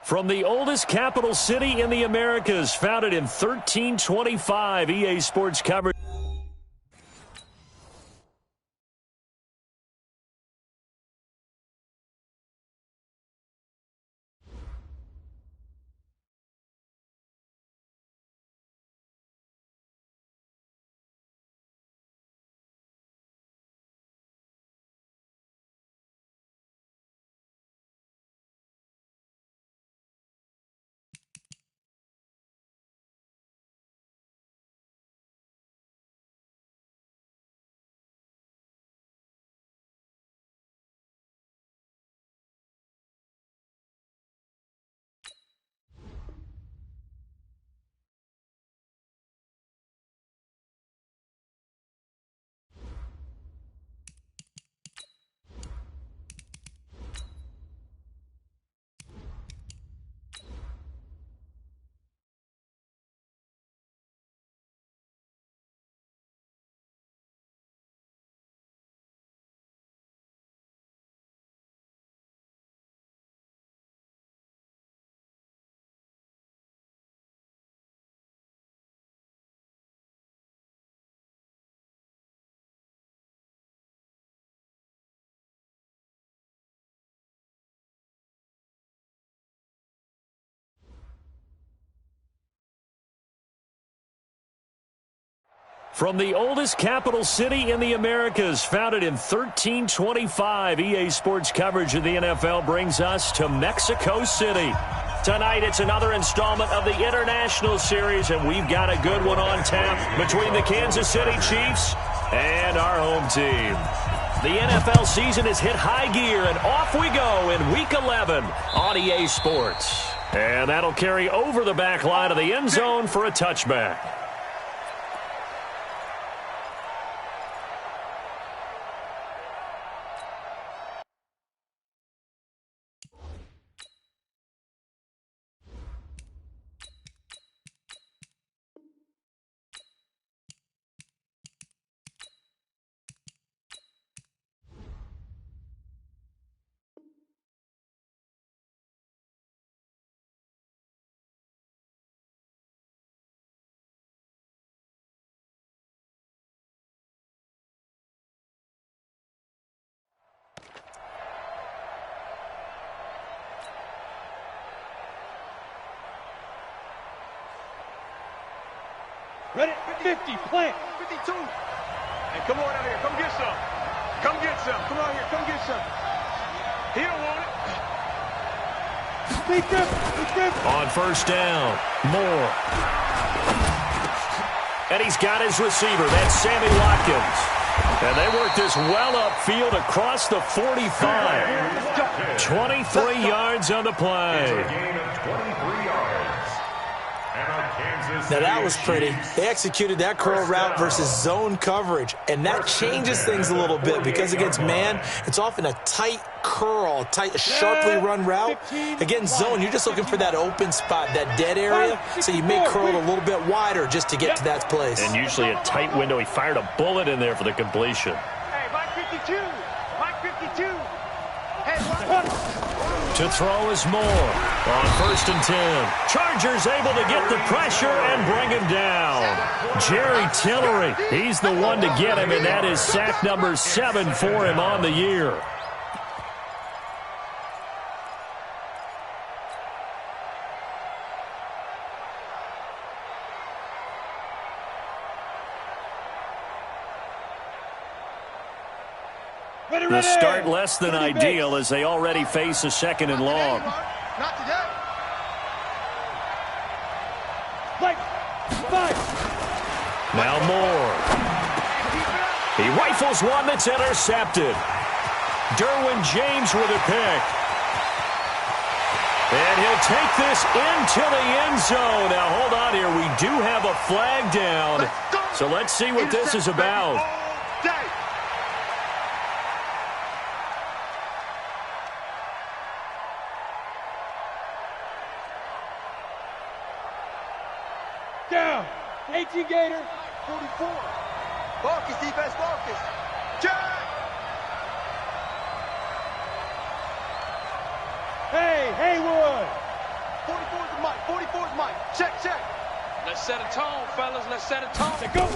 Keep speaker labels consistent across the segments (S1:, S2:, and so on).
S1: From the oldest capital city in the Americas, founded in 1325, EA Sports coverage. From the oldest capital city in the Americas, founded in 1325, EA Sports coverage of the NFL brings us to Mexico City. Tonight, it's another installment of the International Series, and we've got a good one on tap between the Kansas City Chiefs and our home team. The NFL season has hit high gear, and off we go in Week 11 on EA Sports. And that'll carry over the back line of the end zone for a touchback.
S2: Ready? 50, plant.
S3: 52. And come on out here. Come get some. Come get some. Come on here. Come get some. He don't want it.
S1: On first down, Moore. And he's got his receiver. That's Sammy Watkins. And they work this well upfield across the 45. 23 yards on the play.
S4: Now that was pretty. They executed that curl route versus zone coverage, and that changes things a little bit because against man, it's often a tight curl, tight, sharply run route. Against zone, you're just looking for that open spot, that dead area, so you may curl it a little bit wider just to get to that place.
S1: And usually a tight window. He fired a bullet in there for the completion.
S3: Hey, Mike 52. Mike 52. Hey, what?
S1: To throw is Moore on first and 10. Chargers able to get the pressure and bring him down. Jerry Tillery, he's the one to get him, and that is sack number 7 for him on the year. The start less than ideal as they already face a second and long.
S3: Not today.
S1: Now Moore. He rifles one that's intercepted. Derwin James with a pick. And he'll take this into the end zone. Now hold on here. We do have a flag down. So let's see what this is about.
S2: Down. 18 Gator. 44.
S3: Focus, defense, focus. Jack!
S2: Hey, Haywood.
S3: 44's Mike. Check, check.
S2: Let's set a tone, fellas. Let's set a tone. Let's go.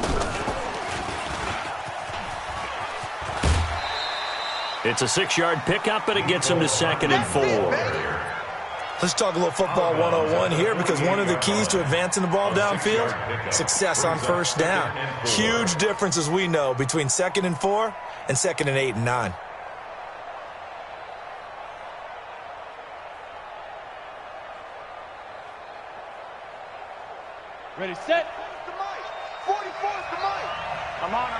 S1: It's a 6-yard pickup, and it gets him to 2nd and 4.
S4: Let's talk a little football 101 here, because one of the keys to advancing the ball downfield, success on first down. Huge difference, as we know, between 2nd and 4 and 2nd and 8 and 9.
S2: Ready, set.
S3: To Mike. 44's to Mike.
S2: I'm on.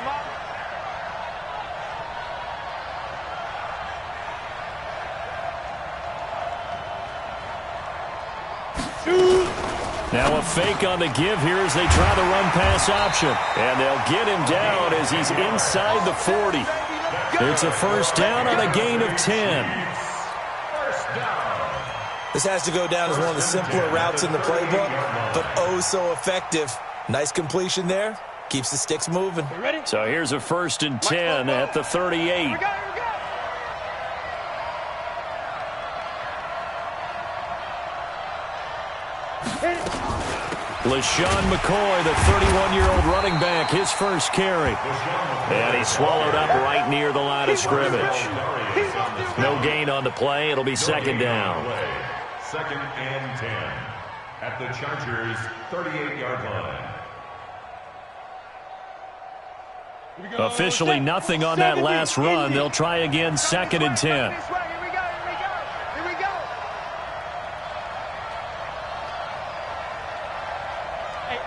S1: Now a fake on the give here as they try the run-pass option. And they'll get him down as he's inside the 40. It's a first down on a gain of 10.
S4: This has to go down as one of the simpler routes in the playbook, but oh so effective. Nice completion there. Keeps the sticks moving.
S1: So here's a 1st and 10 at the 38. LaShawn McCoy, the 31-year-old running back, his first carry. And he's swallowed up right near the line of scrimmage. No gain on the play. It'll be 2nd down.
S5: 2nd and 10 at the Chargers' 38-yard line.
S1: Officially nothing on that last run. They'll try again, 2nd and 10.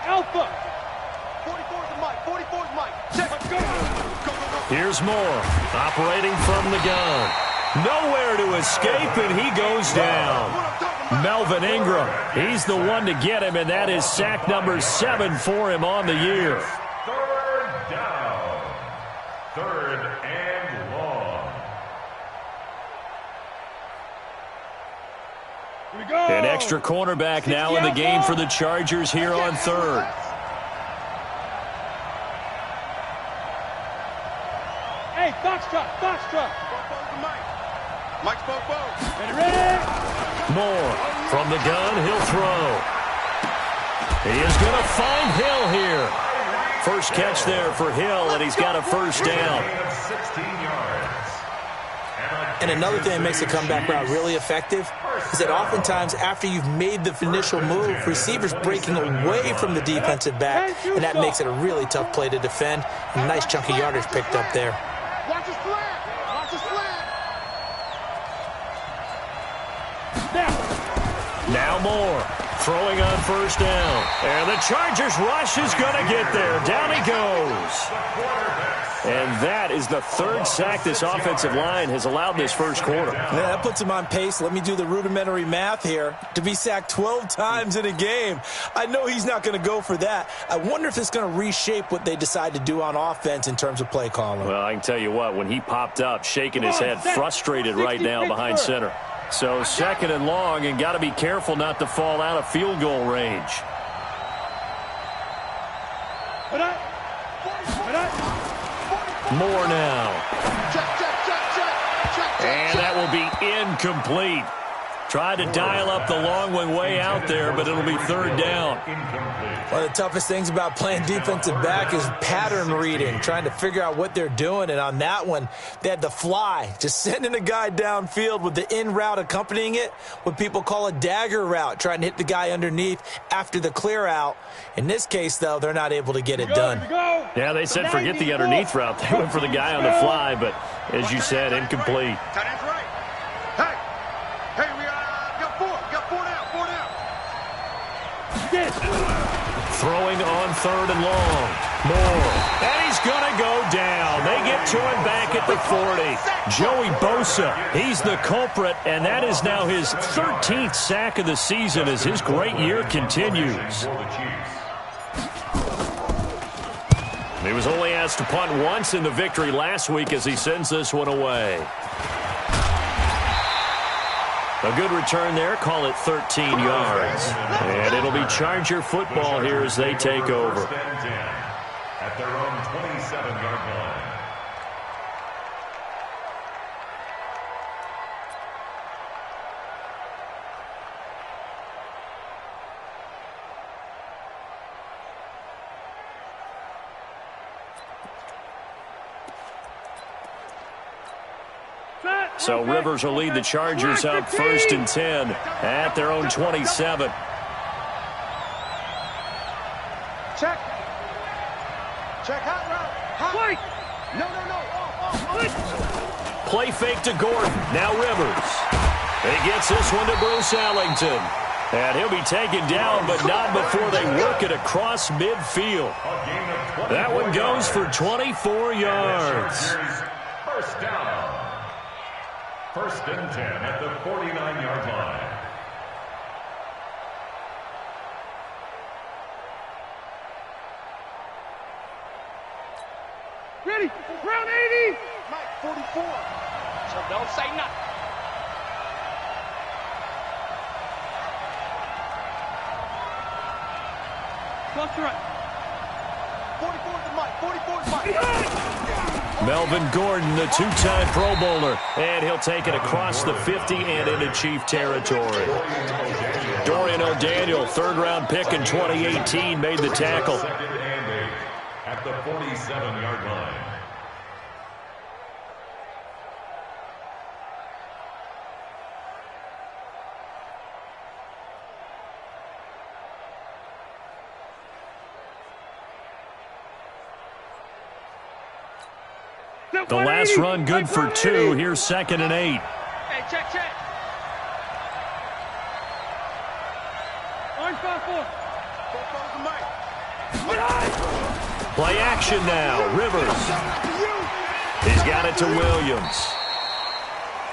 S2: Alpha.
S3: 44's Mike. Check. Go.
S1: Here's Moore, operating from the gun. Nowhere to escape, and he goes down. Melvin Ingram, he's the one to get him, and that is sack number 7 for him on the year.
S5: 3rd down. 3rd and long.
S1: An extra cornerback now in the game for the Chargers here on 3rd.
S2: Hey, Foxtrot.
S3: Mike's both.
S2: Ready?
S1: Moore from the gun, he'll throw. He is going to find Hill here. First catch there for Hill, and he's got a first down.
S5: 16 yards.
S4: And another thing that makes a comeback route really effective is that oftentimes after you've made the initial move, receivers breaking away from the defensive back, and that makes it a really tough play to defend. A nice chunk of yardage picked up there.
S3: Watch his slant.
S1: Now Moore throwing on first down. And the Chargers rush is going to get there. Down he goes. And that is the 3rd sack this offensive line has allowed this first quarter.
S4: Yeah, that puts him on pace. Let me do the rudimentary math here. To be sacked 12 times in a game, I know he's not going to go for that. I wonder if it's going to reshape what they decide to do on offense in terms of play calling.
S1: Well, I can tell you what, when he popped up, shaking his head, frustrated right now behind center. So 2nd and long, and got to be careful not to fall out of field goal range. Moore now. And that will be incomplete. Tried to dial up the long one way out there, but it'll be 3rd down.
S4: One of the toughest things about playing defensive back is pattern reading, trying to figure out what they're doing. And on that one, they had the fly, just sending a guy downfield with the in route accompanying it, what people call a dagger route, trying to hit the guy underneath after the clear out. In this case, though, they're not able to get it done.
S1: Yeah, they said forget the underneath route. They went for the guy on the fly, but as you said, incomplete.
S3: Tight end's right. Hey, we got 4 now.
S1: Throwing on 3rd and long. Moore. And he's going to go down. They get to him back at the 40. Joey Bosa, he's the culprit, and that is now his 13th sack of the season as his great year continues. He was only asked to punt once in the victory last week as he sends this one away. A good return there. Call it 13 yards. And it'll be Charger football here as they take over.
S5: At their own 27-yard line.
S1: So Rivers will lead the Chargers up 1st and 10 at their own 27.
S3: Check. Check hot route. Hot. No.
S1: Play fake to Gordon. Now Rivers. He gets this one to Bruce Ellington. And he'll be taken down, but not before they work it across midfield. That one goes for 24 yards.
S5: First down. 1st and 10 at the 49-yard line.
S2: Ready. Round 80.
S3: Mike, 44.
S2: So don't say nothing. Close to right.
S3: 44 to Mike. 44 to Mike.
S1: Melvin Gordon, the two-time Pro Bowler. And he'll take it across the 50 and into Chief territory. Dorian O'Daniel, 3rd-round pick in 2018, made the tackle.
S5: 2nd and 8 at the 47-yard line.
S1: The last run good for 2. Here's 2nd and 8.
S2: Hey, check. Orange 5-4.
S1: Play action now. Rivers. He's got it to Williams.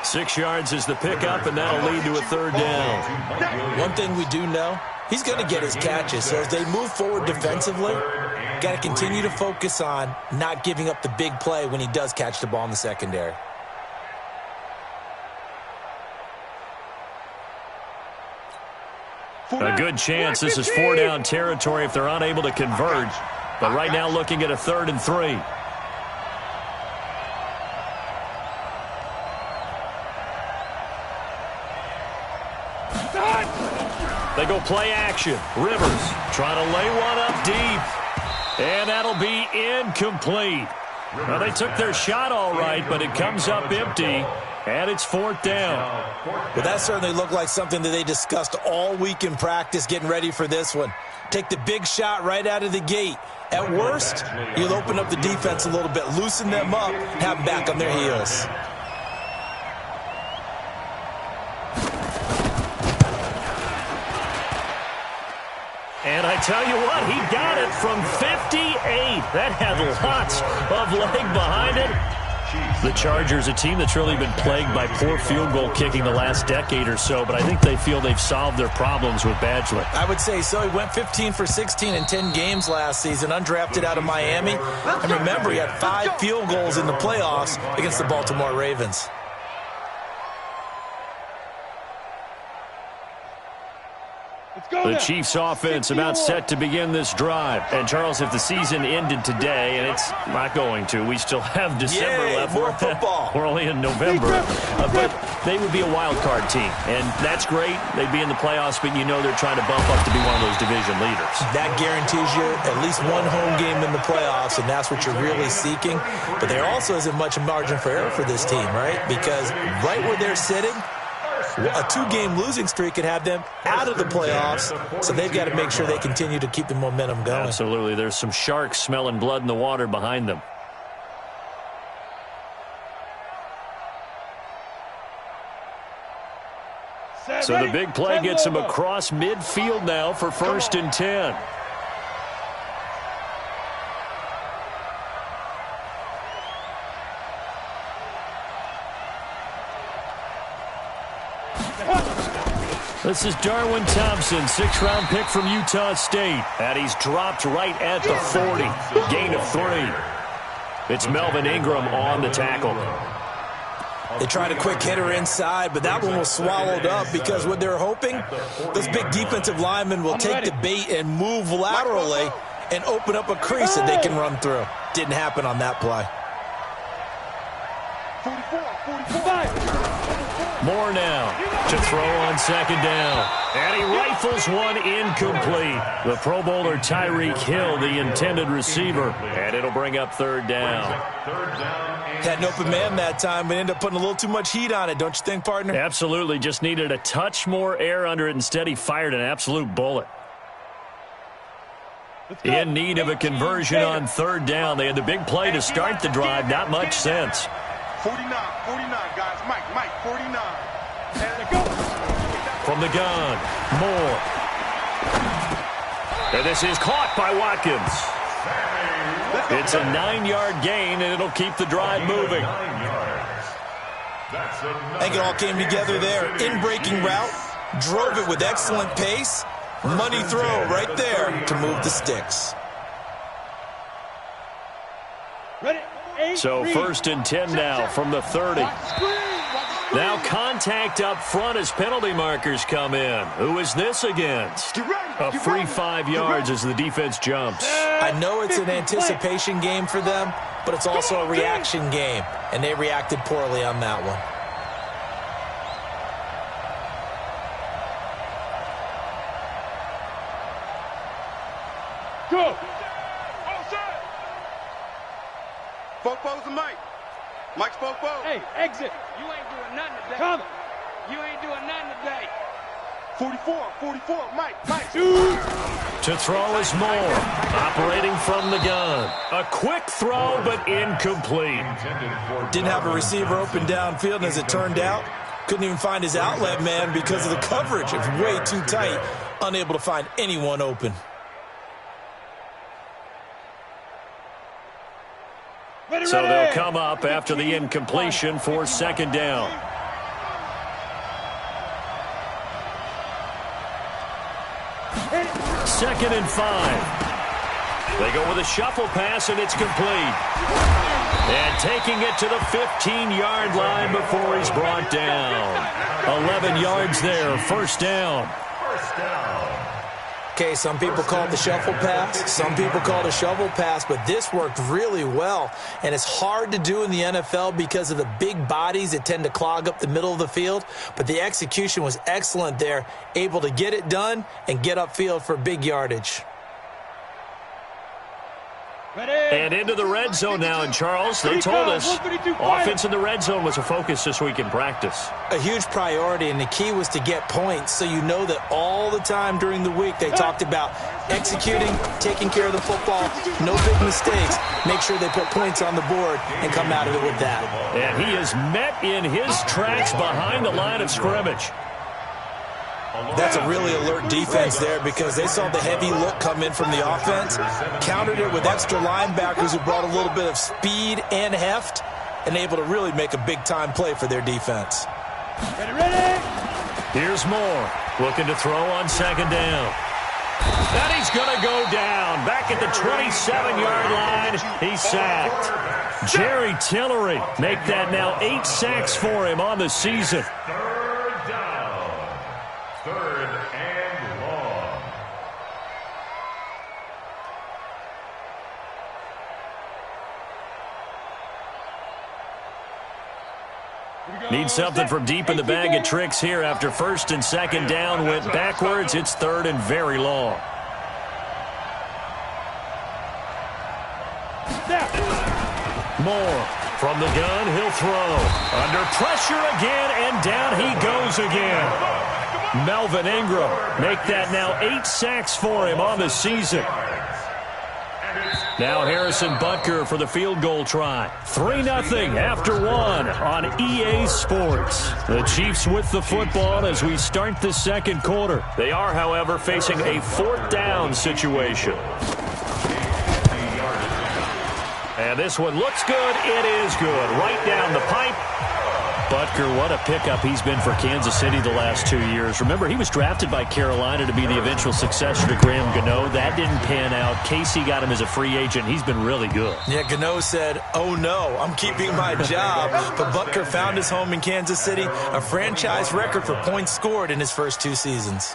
S1: 6 yards is the pickup, and that'll lead to a 3rd down.
S4: One thing we do know, he's going to get his catches. So as they move forward defensively, got to continue to focus on not giving up the big play when he does catch the ball in the secondary.
S1: A good chance this is 4-down territory if they're unable to convert. But right now looking at a 3rd and 3. They go play action. Rivers trying to lay one up deep. And that'll be incomplete. Well, they took their shot all right, but it comes up empty. And it's 4th down.
S4: Well, that certainly looked like something that they discussed all week in practice getting ready for this one. Take the big shot right out of the gate. At worst, you'll open up the defense a little bit, loosen them up, have them back on their heels.
S1: And I tell you what, he got it from 58. That had lots of leg behind it. The Chargers, a team that's really been plagued by poor field goal kicking the last decade or so, but I think they feel they've solved their problems with Badgley.
S4: I would say so. He went 15 for 16 in 10 games last season, undrafted out of Miami. And remember, he had 5 field goals in the playoffs against the Baltimore Ravens.
S1: The Chiefs offense about set to begin this drive. And Charles, if the season ended today, and it's not going to, we still have December left.
S4: More football.
S1: We're only in November. But they would be a wild card team. And that's great. They'd be in the playoffs, but you know they're trying to bump up to be one of those division leaders.
S4: That guarantees you at least one home game in the playoffs, and that's what you're really seeking. But there also isn't much margin for error for this team, right? Because right where they're sitting, a 2-game losing streak could have them out of the playoffs, so they've got to make sure they continue to keep the momentum going.
S1: Absolutely. There's some sharks smelling blood in the water behind them. So the big play gets them across midfield now for 1st and 10. This is Darwin Thompson, 6th-round pick from Utah State. And he's dropped right at the 40. Gain of 3. It's Melvin Ingram on the tackle.
S4: They tried a quick hitter inside, but that one was swallowed up because what they're hoping, those big defensive linemen will take the bait and move laterally and open up a crease that they can run through. Didn't happen on that play.
S2: 44, 45.
S1: More now to throw on second down. And he rifles one incomplete. The Pro Bowler Tyreek Hill, the intended receiver. And it'll bring up third down.
S4: Had an open man that time, but ended up putting a little too much heat on it, don't you think, partner?
S1: Absolutely. Just needed a touch more air under it. Instead, he fired an absolute bullet. In need of a conversion on third down. They had the big play to start the drive. Not much sense.
S3: 49, guys. Mike, 49.
S1: From the gun, Moore. And this is caught by Watkins. It's a 9-yard gain, and it'll keep the drive moving.
S4: I think it all came together there. In-breaking route, drove it with excellent pace. Money throw right there to move the sticks.
S1: So 1st and 10 now from the 30. Now contact up front as penalty markers come in. Who is this against? A free 5 yards as the defense jumps.
S4: I know it's an anticipation game for them, but it's also a reaction game, and they reacted poorly on that one.
S3: Go! Fofos and Mike. Mike's Fofo.
S2: Hey, exit. You ain't doing nothing today. Come. You ain't doing nothing today.
S3: 44, Mike.
S1: To throw is Moore, operating from the gun. A quick throw, but incomplete.
S4: Didn't have a receiver open downfield, and as it turned out, couldn't even find his outlet man because of the coverage. It's way too tight, unable to find anyone open.
S1: So they'll come up after the incompletion for second down. Second and 5. They go with a shuffle pass, and it's complete. And taking it to the 15-yard line before he's brought down. 11 yards there, first down.
S4: Okay, some people call it the shuffle pass. Some people call it a shovel pass, but this worked really well. And it's hard to do in the NFL because of the big bodies that tend to clog up the middle of the field. But the execution was excellent there, able to get it done and get upfield for big yardage.
S1: And into the red zone now, and Charles, they told us offense in the red zone was a focus this week in practice.
S4: A huge priority, and the key was to get points, so you know that all the time during the week they talked about executing, taking care of the football, no big mistakes, make sure they put points on the board and come out of it with that.
S1: And he is met in his tracks behind the line of scrimmage.
S4: That's a really alert defense there because they saw the heavy look come in from the offense, countered it with extra linebackers who brought a little bit of speed and heft, and able to really make a big-time play for their defense.
S2: Ready?
S1: Here's Moore, looking to throw on second down. And he's going to go down. Back at the 27-yard line, he's sacked. Jerry Tillery make that now 8 sacks for him on the season.
S5: Third and long.
S1: Need something from deep in the bag of tricks here after first and second down went backwards. It's third and very long. Moore from the gun, he'll throw. Under pressure again, and down he goes again. Melvin Ingram make that now 8 sacks for him on the season. Now Harrison Butker for the field goal try. 3-0 after 1 on EA Sports. The Chiefs with the football as we start the second quarter. They are, however, facing a 4th down situation. And this one looks good. It is good. Right down the pipe. Butker, what a pickup he's been for Kansas City the last 2 years. Remember, he was drafted by Carolina to be the eventual successor to Graham Gano. That didn't pan out. Casey got him as a free agent. He's been really good.
S4: Yeah, Gano said, oh no, I'm keeping my job. But Butker found his home in Kansas City, a franchise record for points scored in his first 2 seasons.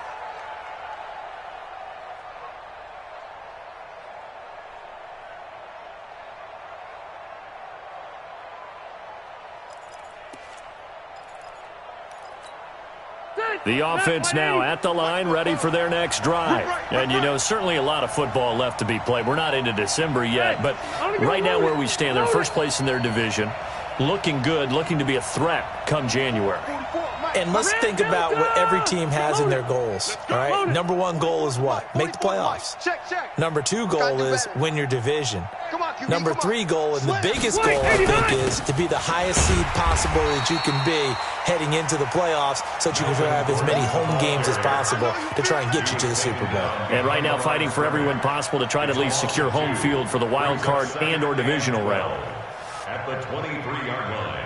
S1: The offense now at the line, ready for their next drive. And, you know, certainly a lot of football left to be played. We're not into December yet, but right now where we stand, they're first place in their division, looking good, looking to be a threat come January.
S4: And let's think about what every team has in their goals, all right? Number one goal is what? Make the playoffs. Number two goal is win your division. Number three goal, and the biggest goal, I think, is to be the highest seed possible that you can be heading into the playoffs so that you can have as many home games as possible to try and get you to the Super Bowl.
S1: And right now fighting for every win possible to try to at least secure home field for the wild card and or divisional round.
S5: At the 23-yard line.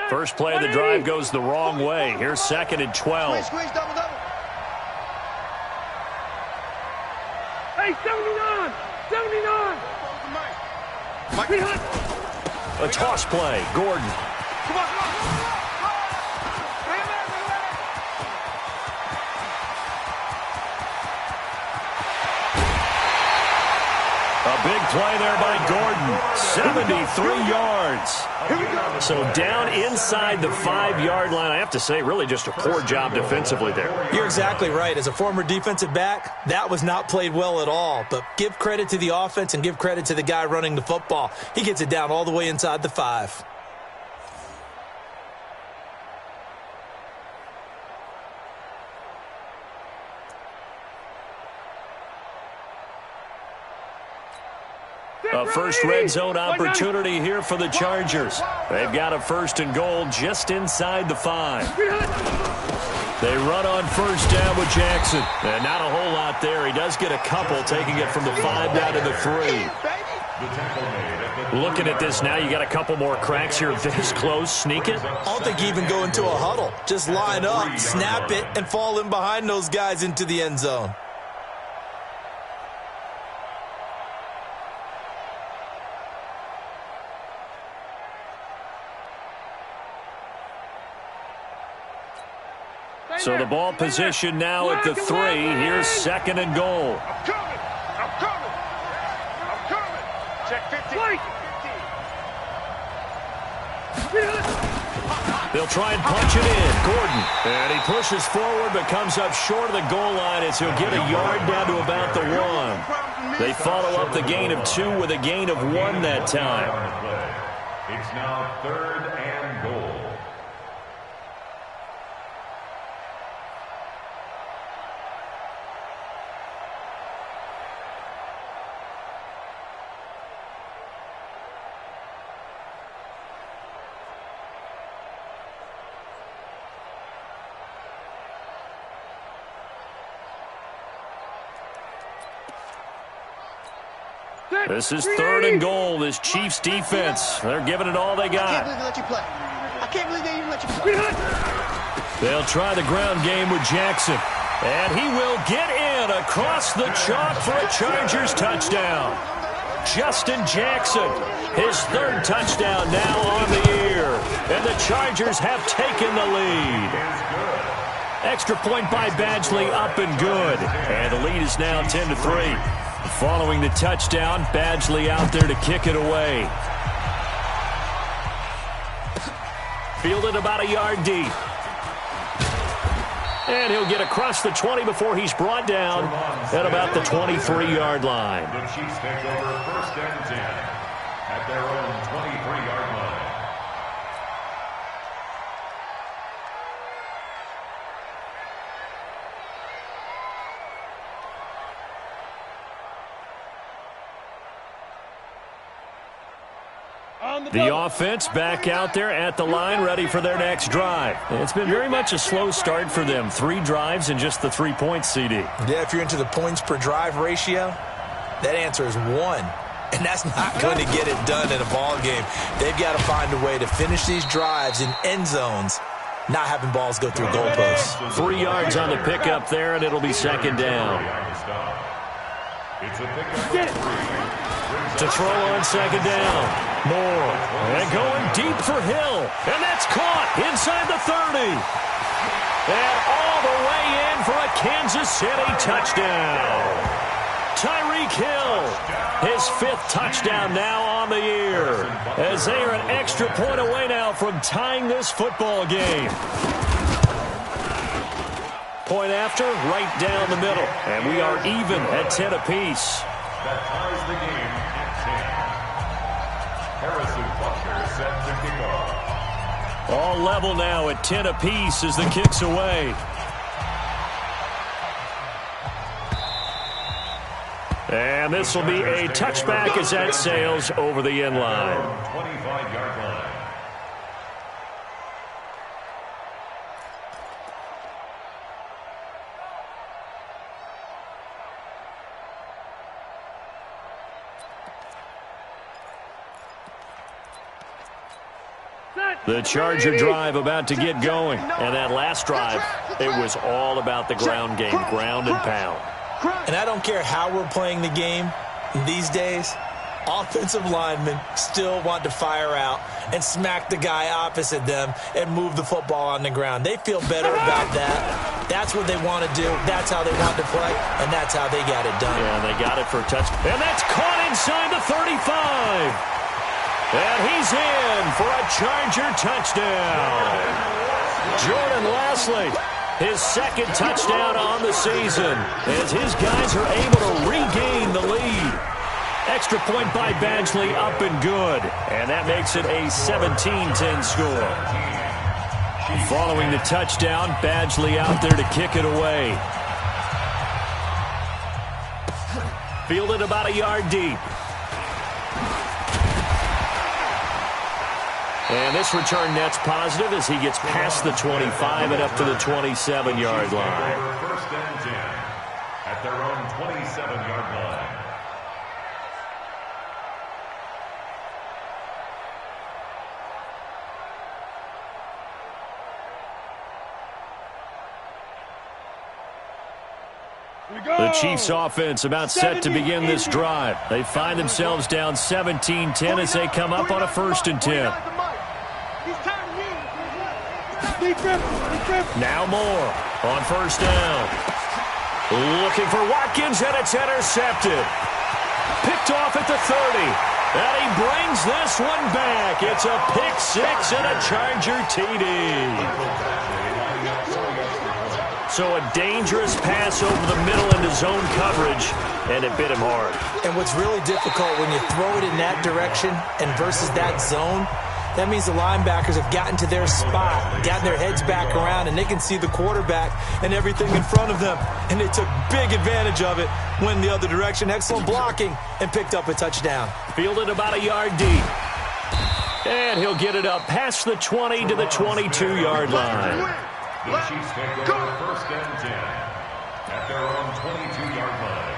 S1: First play of the drive goes the wrong way. Here's 2nd and 12.
S2: Squeeze, double. Hey, 79! 79!
S1: A toss play. Gordon.
S2: Come on.
S1: A big play there by Gordon. 73 yards. So down inside the 5-yard line. I have to say, really just a poor job defensively there.
S4: You're exactly right. As a former defensive back, that was not played well at all. But give credit to the offense and give credit to the guy running the football. He gets it down all the way inside the 5.
S1: A first red zone opportunity here for the Chargers. They've got a 1st and goal just inside the 5. They run on first down with Jackson. And not a whole lot there. He does get a couple, taking it from the 5 down to the 3. Looking at this now, you got a couple more cracks here this close. Sneak it.
S4: I don't think you even go into a huddle. Just line up, snap it, and fall in behind those guys into the end zone.
S1: So the ball position now at the 3. Here's 2nd and goal.
S3: I'm coming. Check 15.
S1: They'll try and punch it in. Gordon. And he pushes forward but comes up short of the goal line as he'll get a yard down to about the 1. They follow up the gain of 2 with a gain of 1 that time.
S5: It's now 3rd and goal.
S1: This is 3rd and goal. This Chiefs defense, they're giving it all they got.
S2: I can't believe they even let you play.
S1: They'll try the ground game with Jackson. And he will get in across the chalk for a Chargers touchdown. Justin Jackson, his 3rd touchdown now on the year. And the Chargers have taken the lead. Extra point by Badgley, up and good. And the lead is now 10-3. Following the touchdown, Badgley out there to kick it away. Fielded about a yard deep. And he'll get across the 20 before he's brought down at about the 23-yard line.
S5: The Chiefs take over 1st and 10 at their own 23-yard line.
S1: The offense back out there at the line, ready for their next drive. It's been very much a slow start for them. 3 drives and just the 3 points, CD.
S4: Yeah, if you're into the points per drive ratio, that answer is 1. And that's not going to get it done in a ball game. They've got to find a way to finish these drives in end zones, not having balls go through goalposts.
S1: 3 yards on the pickup there, and it'll be 2nd down.
S5: It's a pickup.
S1: To throw on 2nd down. Moore. And going deep for Hill. And that's caught inside the 30. And all the way in for a Kansas City touchdown. Tyreek Hill. His 5th touchdown now on the year, as they are an extra point away now from tying this football game. Point after, right down the middle. And we are even at 10 apiece.
S5: That ties the game at 10. Harrison Butker set to kick off.
S1: All level now at 10 apiece as the kick's away. And this will be a touchback as that sails over the end line.
S5: 25-yard line.
S1: The Charger drive about to get going. And that last drive, it was all about the ground game, ground and pound.
S4: And I don't care how we're playing the game these days, offensive linemen still want to fire out and smack the guy opposite them and move the football on the ground. They feel better about that. That's what they want to do. That's how they want to play, and that's how they got it done.
S1: Yeah, they got it for a touch. And that's caught inside the 35. And he's in for a Charger touchdown. Jordan Lasley, his 2nd touchdown on the season, as his guys are able to regain the lead. Extra point by Badgley, up and good. And that makes it a 17-10 score. Following the touchdown, Badgley out there to kick it away. Fielded about a yard deep. And this return net's positive as he gets past the 25 and up to the 27-yard line.
S5: First and 10 at their own 27-yard line.
S1: The Chiefs offense about set to begin this drive. They find themselves down 17-10 as they come up on a 1st and 10. Now Moore on 1st down. Looking for Watkins, and it's intercepted. Picked off at the 30. And he brings this one back. It's a pick 6 and a Charger TD. So a dangerous pass over the middle into zone coverage, and it bit him hard.
S4: And what's really difficult when you throw it in that direction and versus that zone, that means the linebackers have gotten to their spot, gotten their heads back around, and they can see the quarterback and everything in front of them. And they took big advantage of it, went the other direction. Excellent blocking, and picked up a touchdown.
S1: Fielded about a yard deep. And he'll get it up past the 20 to the 22-yard line.
S5: The Chiefs take over 1st and 10 at their own 22-yard line.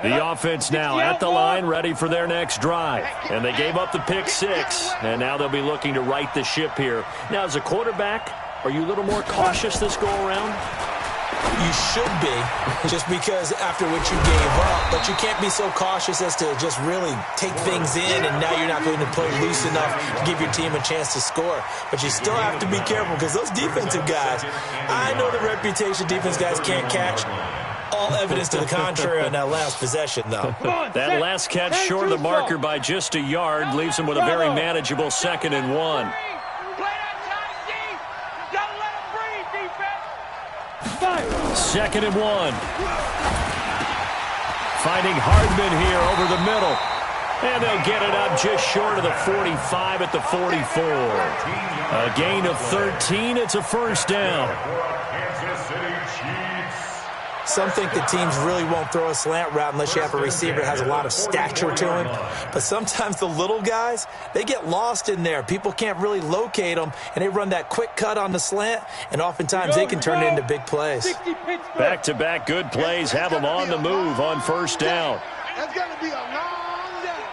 S1: The offense now at the line, ready for their next drive. And they gave up the pick 6, and now they'll be looking to right the ship here. Now, as a quarterback, are you a little more cautious this go-around?
S4: You should be, just because after what you gave up, but you can't be so cautious as to just really take things in, and now you're not going to play loose enough to give your team a chance to score. But you still have to be careful, because those defensive guys, I know the reputation defense guys can't catch. All evidence to the contrary on that last possession, though.
S1: That last catch short of the marker by just a yard leaves him with a very manageable 2nd and 1. Second and 1. Finding Hardman here over the middle. And they'll get it up just short of the 45 at the 44. A gain of 13. It's a 1st down.
S5: Kansas City Chiefs.
S4: Some think the teams really won't throw a slant route unless you have a receiver that has a lot of stature to him. But sometimes the little guys, they get lost in there. People can't really locate them, and they run that quick cut on the slant, and oftentimes they can turn it into big plays.
S1: Back-to-back good plays have them on the move on 1st down.
S2: That's going to be a long day.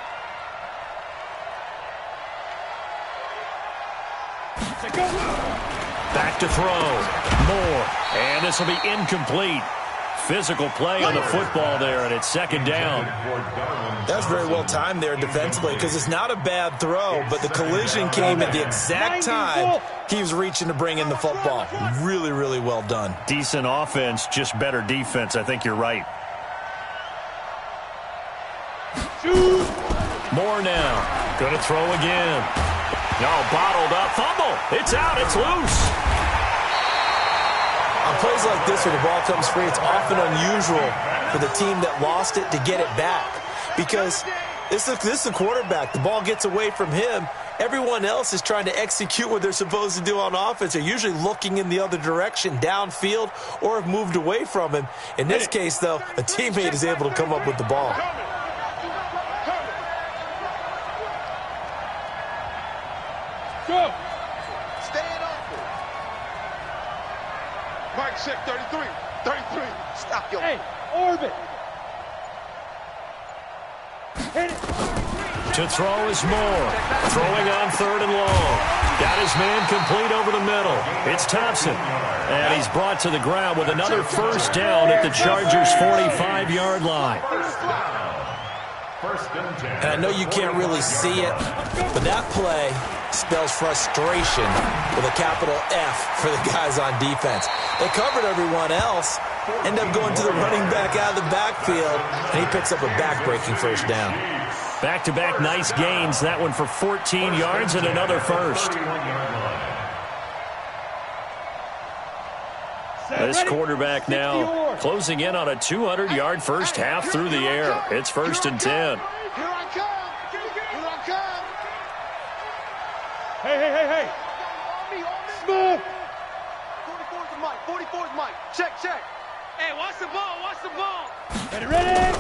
S1: Back to throw. Moore. And this will be incomplete. Physical play on the football there, and it's second down.
S4: That's very well timed there defensively because it's not a bad throw, but the collision came at the exact time he was reaching to bring in the football. Really, really well done.
S1: Decent offense, just better defense. I think you're right. Moore now. Going to throw again. No, bottled up. Fumble. It's out. It's loose.
S4: On plays like this where the ball comes free, it's often unusual for the team that lost it to get it back because this is the quarterback. The ball gets away from him. Everyone else is trying to execute what they're supposed to do on offense. They're usually looking in the other direction, downfield, or have moved away from him. In this case, though, a teammate is able to come up with the ball.
S3: Go. Stand up. Mike check 33. 33. Stop your.
S2: Hey, orbit. Hit it.
S1: To throw is Moore. Throwing on third and long. Got his man complete over the middle. It's Thompson. And he's brought to the ground with another first down at the Chargers' 45-yard line.
S4: And I know you can't really see it, but that play spells frustration with a capital F for the guys on defense. They covered everyone else, end up going to the running back out of the backfield, and he picks up a back-breaking first down.
S1: Back-to-back nice gains. That one for 14 yards and another first. This quarterback now closing in on a 200-yard first half through the air. It's first and 10.
S3: Here I come. Here I come.
S2: Hey. Smooth.
S3: 44's Mike. 44's Mike. Check.
S2: Hey, watch the ball. Ready.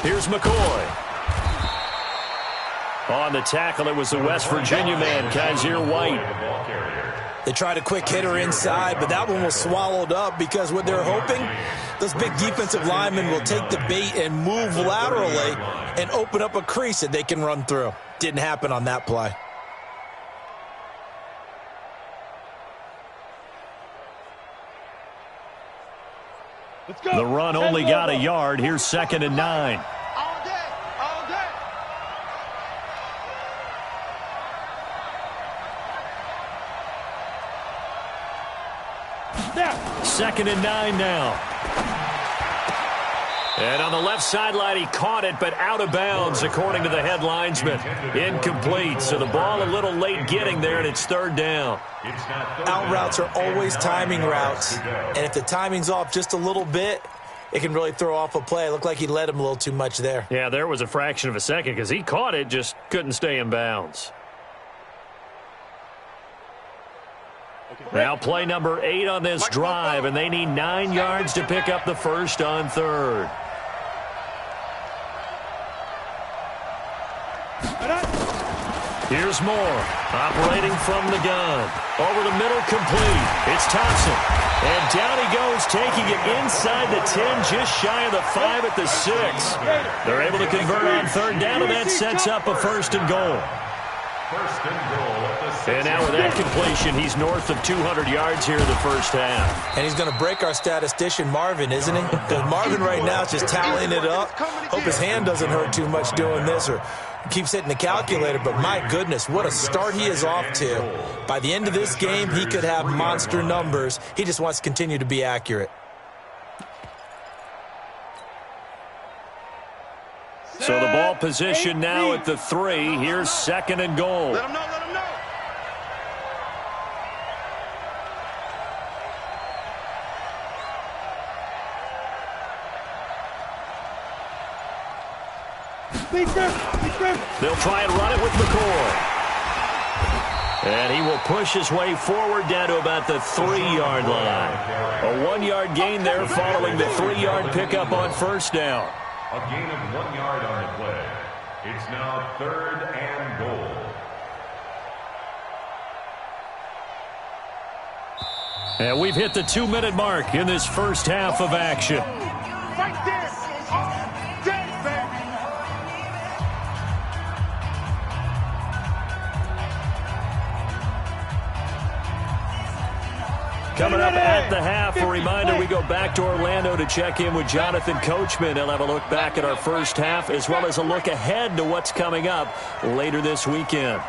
S1: Here's McCoy. On the tackle, it was the West Virginia man, Kaiser White.
S4: They tried a quick hitter inside, but that one was swallowed up because what they're hoping, those big defensive linemen will take the bait and move laterally and open up a crease that they can run through. Didn't happen on that play.
S2: Let's go.
S1: The run only got a yard. Here's second and 9.
S3: All day.
S1: Second and 9 now. And on the left sideline, he caught it, but out of bounds, according to the head linesman. Incomplete, so the ball a little late getting there, and it's third down.
S4: Out routes are always timing routes, and if the timing's off just a little bit, it can really throw off a play. It looked like he let him a little too much there.
S1: Yeah, there was a fraction of a second because he caught it, just couldn't stay in bounds. Now play number 8 on this drive, and they need 9 yards to pick up the first on third. Here's Moore, operating from the gun. Over the middle, complete. It's Thompson. And down he goes, taking it inside the 10, just shy of the 5 at the 6. They're able to convert on third down, and that sets up a first and goal.
S5: First and goal at the 6.
S1: And now with that completion, he's north of 200 yards here in the first half.
S4: And he's going to break our statistician, Marvin, isn't he? Because Marvin right now is just tallying it up. Hope his hand doesn't hurt too much doing this or keeps hitting the calculator. But my goodness, what a start he is off to. By the end of this game, he could have monster numbers. He just wants to continue to be accurate.
S1: So the ball position now at the 3. Here's second and goal.
S3: Let him know.
S1: They'll try and run it with McCoy. And he will push his way forward down to about the 3-yard line. A 1-yard gain there following the 3-yard pickup on first down.
S5: A gain of 1 yard on the play. It's now third and goal.
S1: And we've hit the 2-minute mark in this first half of action.
S3: Right there. Dead, baby.
S1: Coming up at the half, a reminder, we go back to Orlando to check in with Jonathan Coachman. He'll have a look back at our first half as well as a look ahead to what's coming up later this weekend.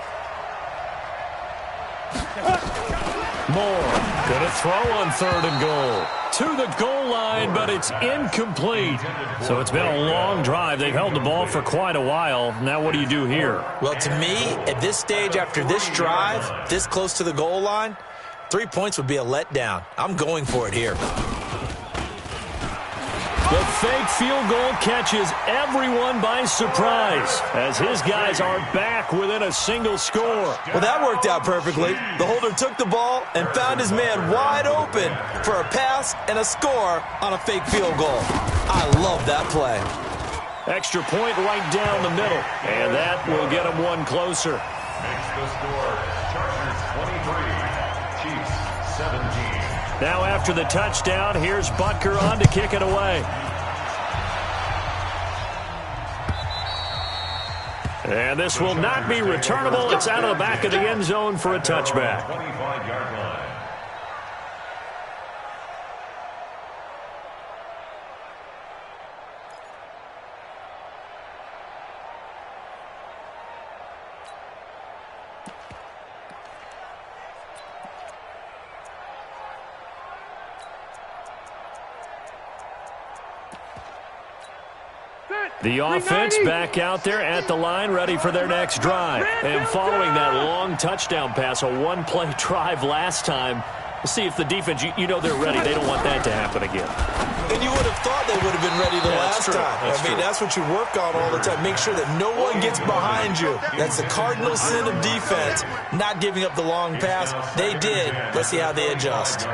S1: Moore going to throw on 3rd and goal. To the goal line, but it's incomplete. So it's been a long drive. They've held the ball for quite a while. Now what do you do here?
S4: Well, to me, at this stage, after this drive, this close to the goal line, 3 points would be a letdown. I'm going for it here.
S1: The fake field goal catches everyone by surprise as his guys are back within a single score.
S4: Well, that worked out perfectly. The holder took the ball and found his man wide open for a pass and a score on a fake field goal. I love that play.
S1: Extra point right down the middle, and that will get them one closer.
S5: Makes the score Chargers 23, Chiefs 17.
S1: Now after the touchdown, here's Butker on to kick it away. And this will not be returnable. It's out of the back of the end zone for a touchback.
S5: 25-yard line.
S1: The offense back out there at the line, ready for their next drive. And following that long touchdown pass, a one-play drive last time, let's see if the defense, you know they're ready. They don't want that to happen again.
S4: And you would have thought they would have been ready the last time. That's what you work on all the time. Make sure that no one gets behind you. That's the cardinal sin of defense, not giving up the long pass. They did. Let's see how they adjust.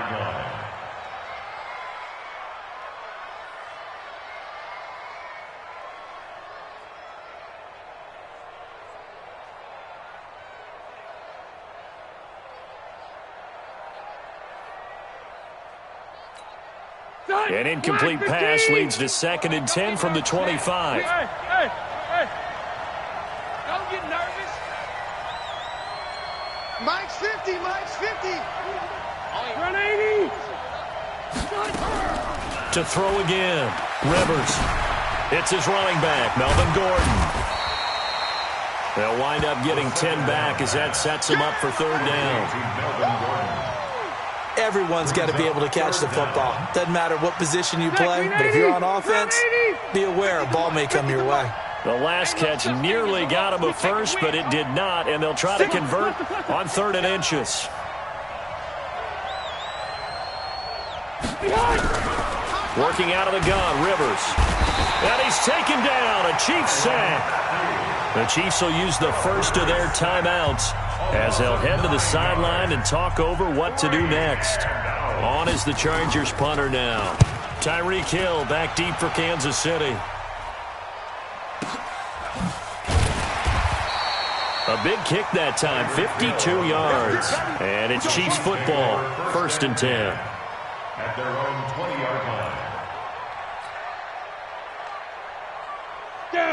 S1: An incomplete pass leads to 2nd and 10 from the 25.
S2: Hey. Don't get nervous.
S3: Mike's 50, Mike's 50.
S2: Run 80.
S1: To throw again. Rivers. It's his running back, Melvin Gordon. They'll wind up getting 10 back as that sets him up for 3rd down.
S4: Everyone's got to be able to catch the football. Doesn't matter what position you play, but if you're on offense, be aware a ball may come your way.
S1: The last catch nearly got him a first, but it did not, and they'll try to convert on 3rd and inches. Working out of the gun, Rivers. And he's taken down, a Chiefs sack. The Chiefs will use the first of their timeouts as they'll head to the sideline and talk over what to do next. On is the Chargers punter now. Tyreek Hill back deep for Kansas City. A big kick that time, 52 yards. And it's Chiefs football, 1st and 10.
S5: At their own 20-yard line.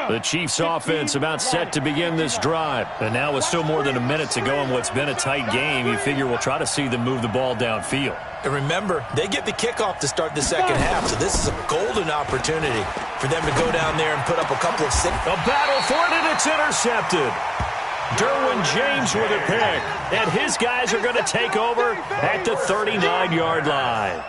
S1: The Chiefs offense about set to begin this drive. And now with still more than a minute to go in what's been a tight game, you figure we'll try to see them move the ball downfield.
S4: And remember, they get the kickoff to start the second half, so this is a golden opportunity for them to go down there and put up a couple of six.
S1: A battle for it, and it's intercepted. Derwin James with a pick, and his guys are going to take over at the 39-yard line.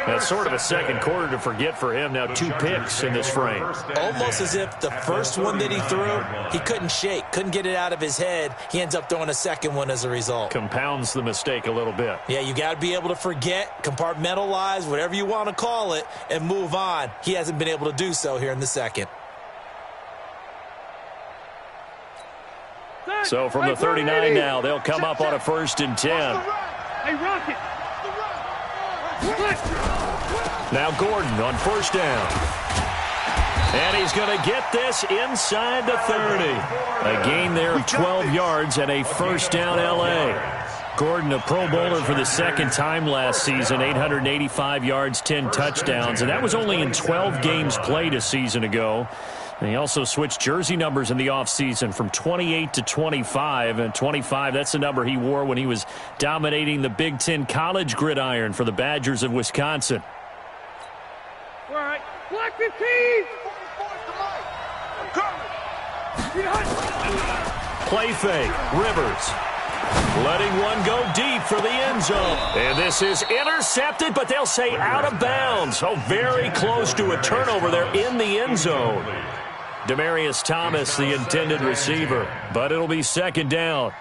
S1: That's sort of a second quarter to forget for him. Now 2 picks in this frame.
S4: Almost as if the first one that he threw, he couldn't shake, couldn't get it out of his head. He ends up throwing a second one as a result.
S1: Compounds the mistake a little bit.
S4: Yeah, you got to be able to forget, compartmentalize, whatever you want to call it, and move on. He hasn't been able to do so here in the second.
S1: So from the 39 now, they'll come up on a 1st and 10.
S2: Hey, Rocket.
S1: Now Gordon on 1st down. And he's going to get this inside the 30. A gain there of 12 yards and a 1st down L.A. Gordon, a Pro Bowler for the 2nd time last season, 885 yards, 10 touchdowns. And that was only in 12 games played a season ago. He also switched jersey numbers in the offseason from 28 to 25. And 25, that's the number he wore when he was dominating the Big Ten college gridiron for the Badgers of Wisconsin.
S2: All right. Black 15!
S1: Play fake. Rivers. Letting one go deep for the end zone. And this is intercepted, but they'll say out of bounds. Oh, very close to a turnover there in the end zone. Demaryius Thomas, the intended receiver, but it'll be second down.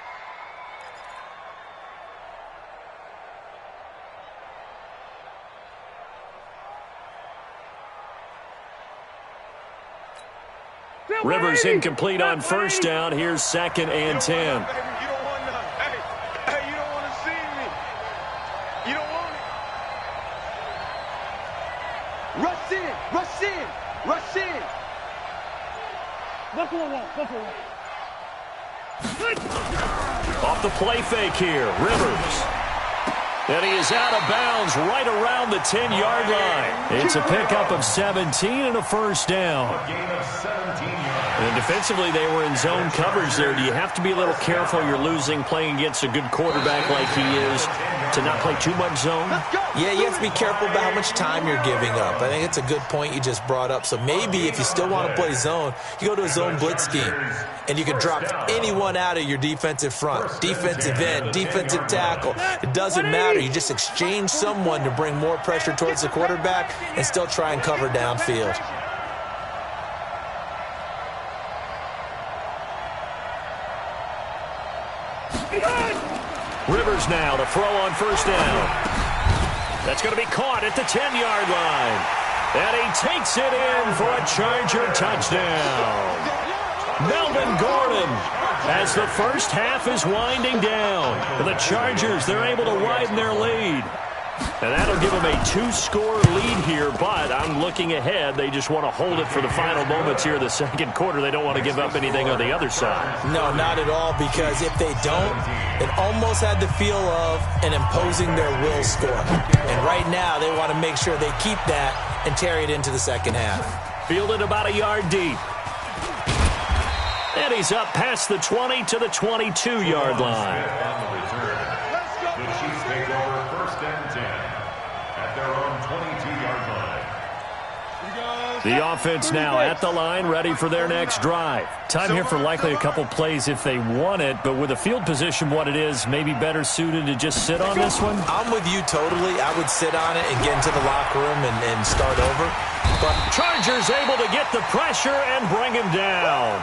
S1: Rivers incomplete on first down. Here's 2nd and 10. Off the play fake here, Rivers. And he is out of bounds right around the 10-yard line. It's a pickup of 17 and a first down.
S5: A gain of 17 yards.
S1: And defensively, they were in zone coverage there. Do you have to be a little careful? You're losing playing against a good quarterback like he is to not play too much zone?
S4: Yeah, you have to be careful about how much time you're giving up. I think it's a good point you just brought up. So maybe if you still want to play zone, you go to a zone blitz scheme, and you can drop anyone out of your defensive front, defensive end, defensive tackle. It doesn't matter. You just exchange someone to bring more pressure towards the quarterback and still try and cover downfield.
S1: Rivers now to throw on first down. That's going to be caught at the 10-yard line. And he takes it in for a Charger touchdown. Melvin Gordon, as the first half is winding down. The Chargers, they're able to widen their lead. And that'll give them a 2-score lead here, but I'm looking ahead. They just want to hold it for the final moments here of the second quarter. They don't want to give up anything on the other side.
S4: No, not at all, because if they don't, it almost had the feel of an imposing their will score. And right now, they want to make sure they keep that and carry it into the second half.
S1: Fielded about a yard deep. And he's up past the 20 to the 22-yard line.
S5: The Chiefs take over 1st and 10 at their own 22-yard line.
S1: The offense now at the line, ready for their next drive. Time here for likely a couple plays if they want it, but with the field position what it is, maybe better suited to just sit on this one?
S4: I'm with you totally. I would sit on it and get into the locker room and start over. But
S1: Chargers able to get the pressure and bring him down.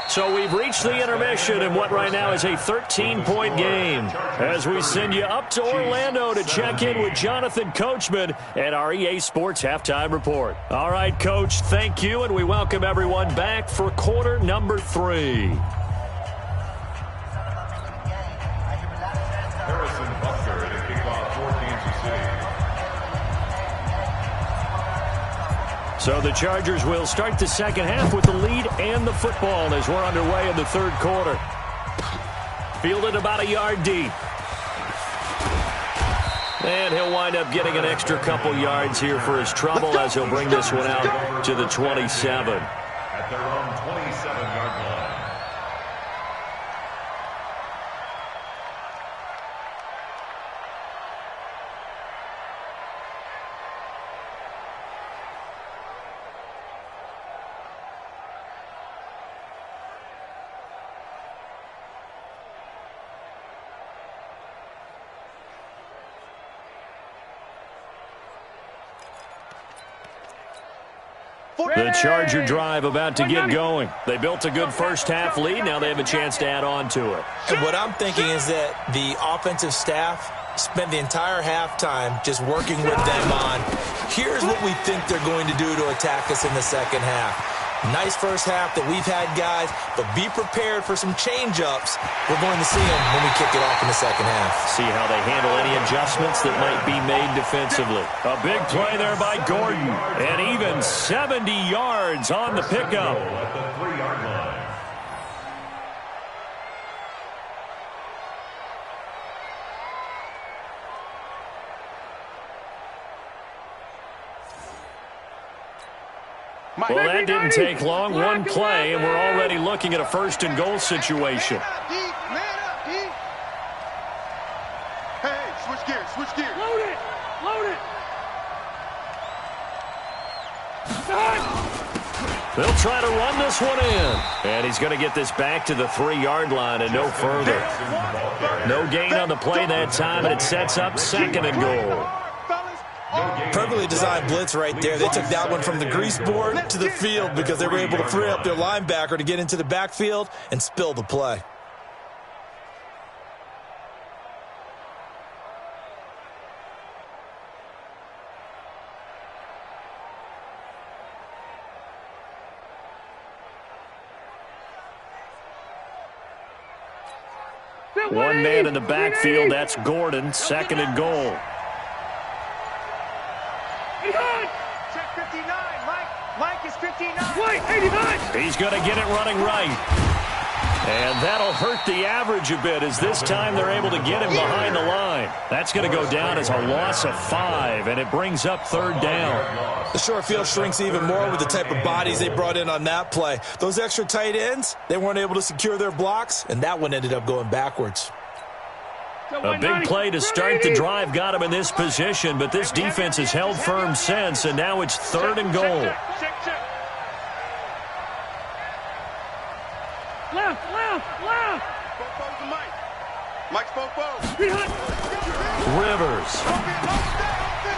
S1: So we've reached the intermission in what right now is a 13-point game as we send you up to Orlando to check in with Jonathan Coachman at our EA Sports Halftime Report. All right, Coach, thank you, and we welcome everyone back for quarter number 3.
S5: Harrison Butker to kick off for Kansas City.
S1: So the Chargers will start the second half with the lead and the football as we're underway in the third quarter. Fielded about a yard deep. And he'll wind up getting an extra couple yards here for his trouble as he'll bring this one out to the 27.
S5: At their own 27-yard line.
S1: The Charger drive about to get going. They built a good first half lead. Now they have a chance to add on to it.
S4: And what I'm thinking is that the offensive staff spent the entire halftime just working with them on, here's what we think they're going to do to attack us in the second half. Nice first half that we've had, guys, but be prepared for some change-ups. We're going to see them when we kick it off in the second half.
S1: See how they handle any adjustments that might be made defensively. A big play there by Gordon, and even 70 yards on the pickup.
S5: At the 3-yard line.
S1: Well, that didn't take long. One play, and we're already looking at a first-and-goal situation.
S3: Man up, D. Hey, switch gears, switch gears.
S2: Load it! Load it!
S1: They'll try to run this one in. And he's going to get this back to the 3-yard line and no further. No gain on the play that time, and it sets up second and goal.
S4: Perfectly designed blitz right there. They took that one from the grease board to the field because they were able to free up their linebacker to get into the backfield and spill the play.
S1: One man in the backfield. That's Gordon. Second and goal.
S2: Check 59. Mike is 59. Mike, 89.
S1: He's going to get it running right. And that'll hurt the average a bit as this time they're able to get him behind the line. That's going to go down as a loss of 5, and it brings up third down.
S4: The short field shrinks even more with the type of bodies they brought in on that play. Those extra tight ends, they weren't able to secure their blocks, and that one ended up going backwards.
S1: A big play to start the drive got him in this position, but this defense has held firm since, and now it's third and goal.
S2: Left.
S3: Both to Mike. Mike's both.
S1: Rivers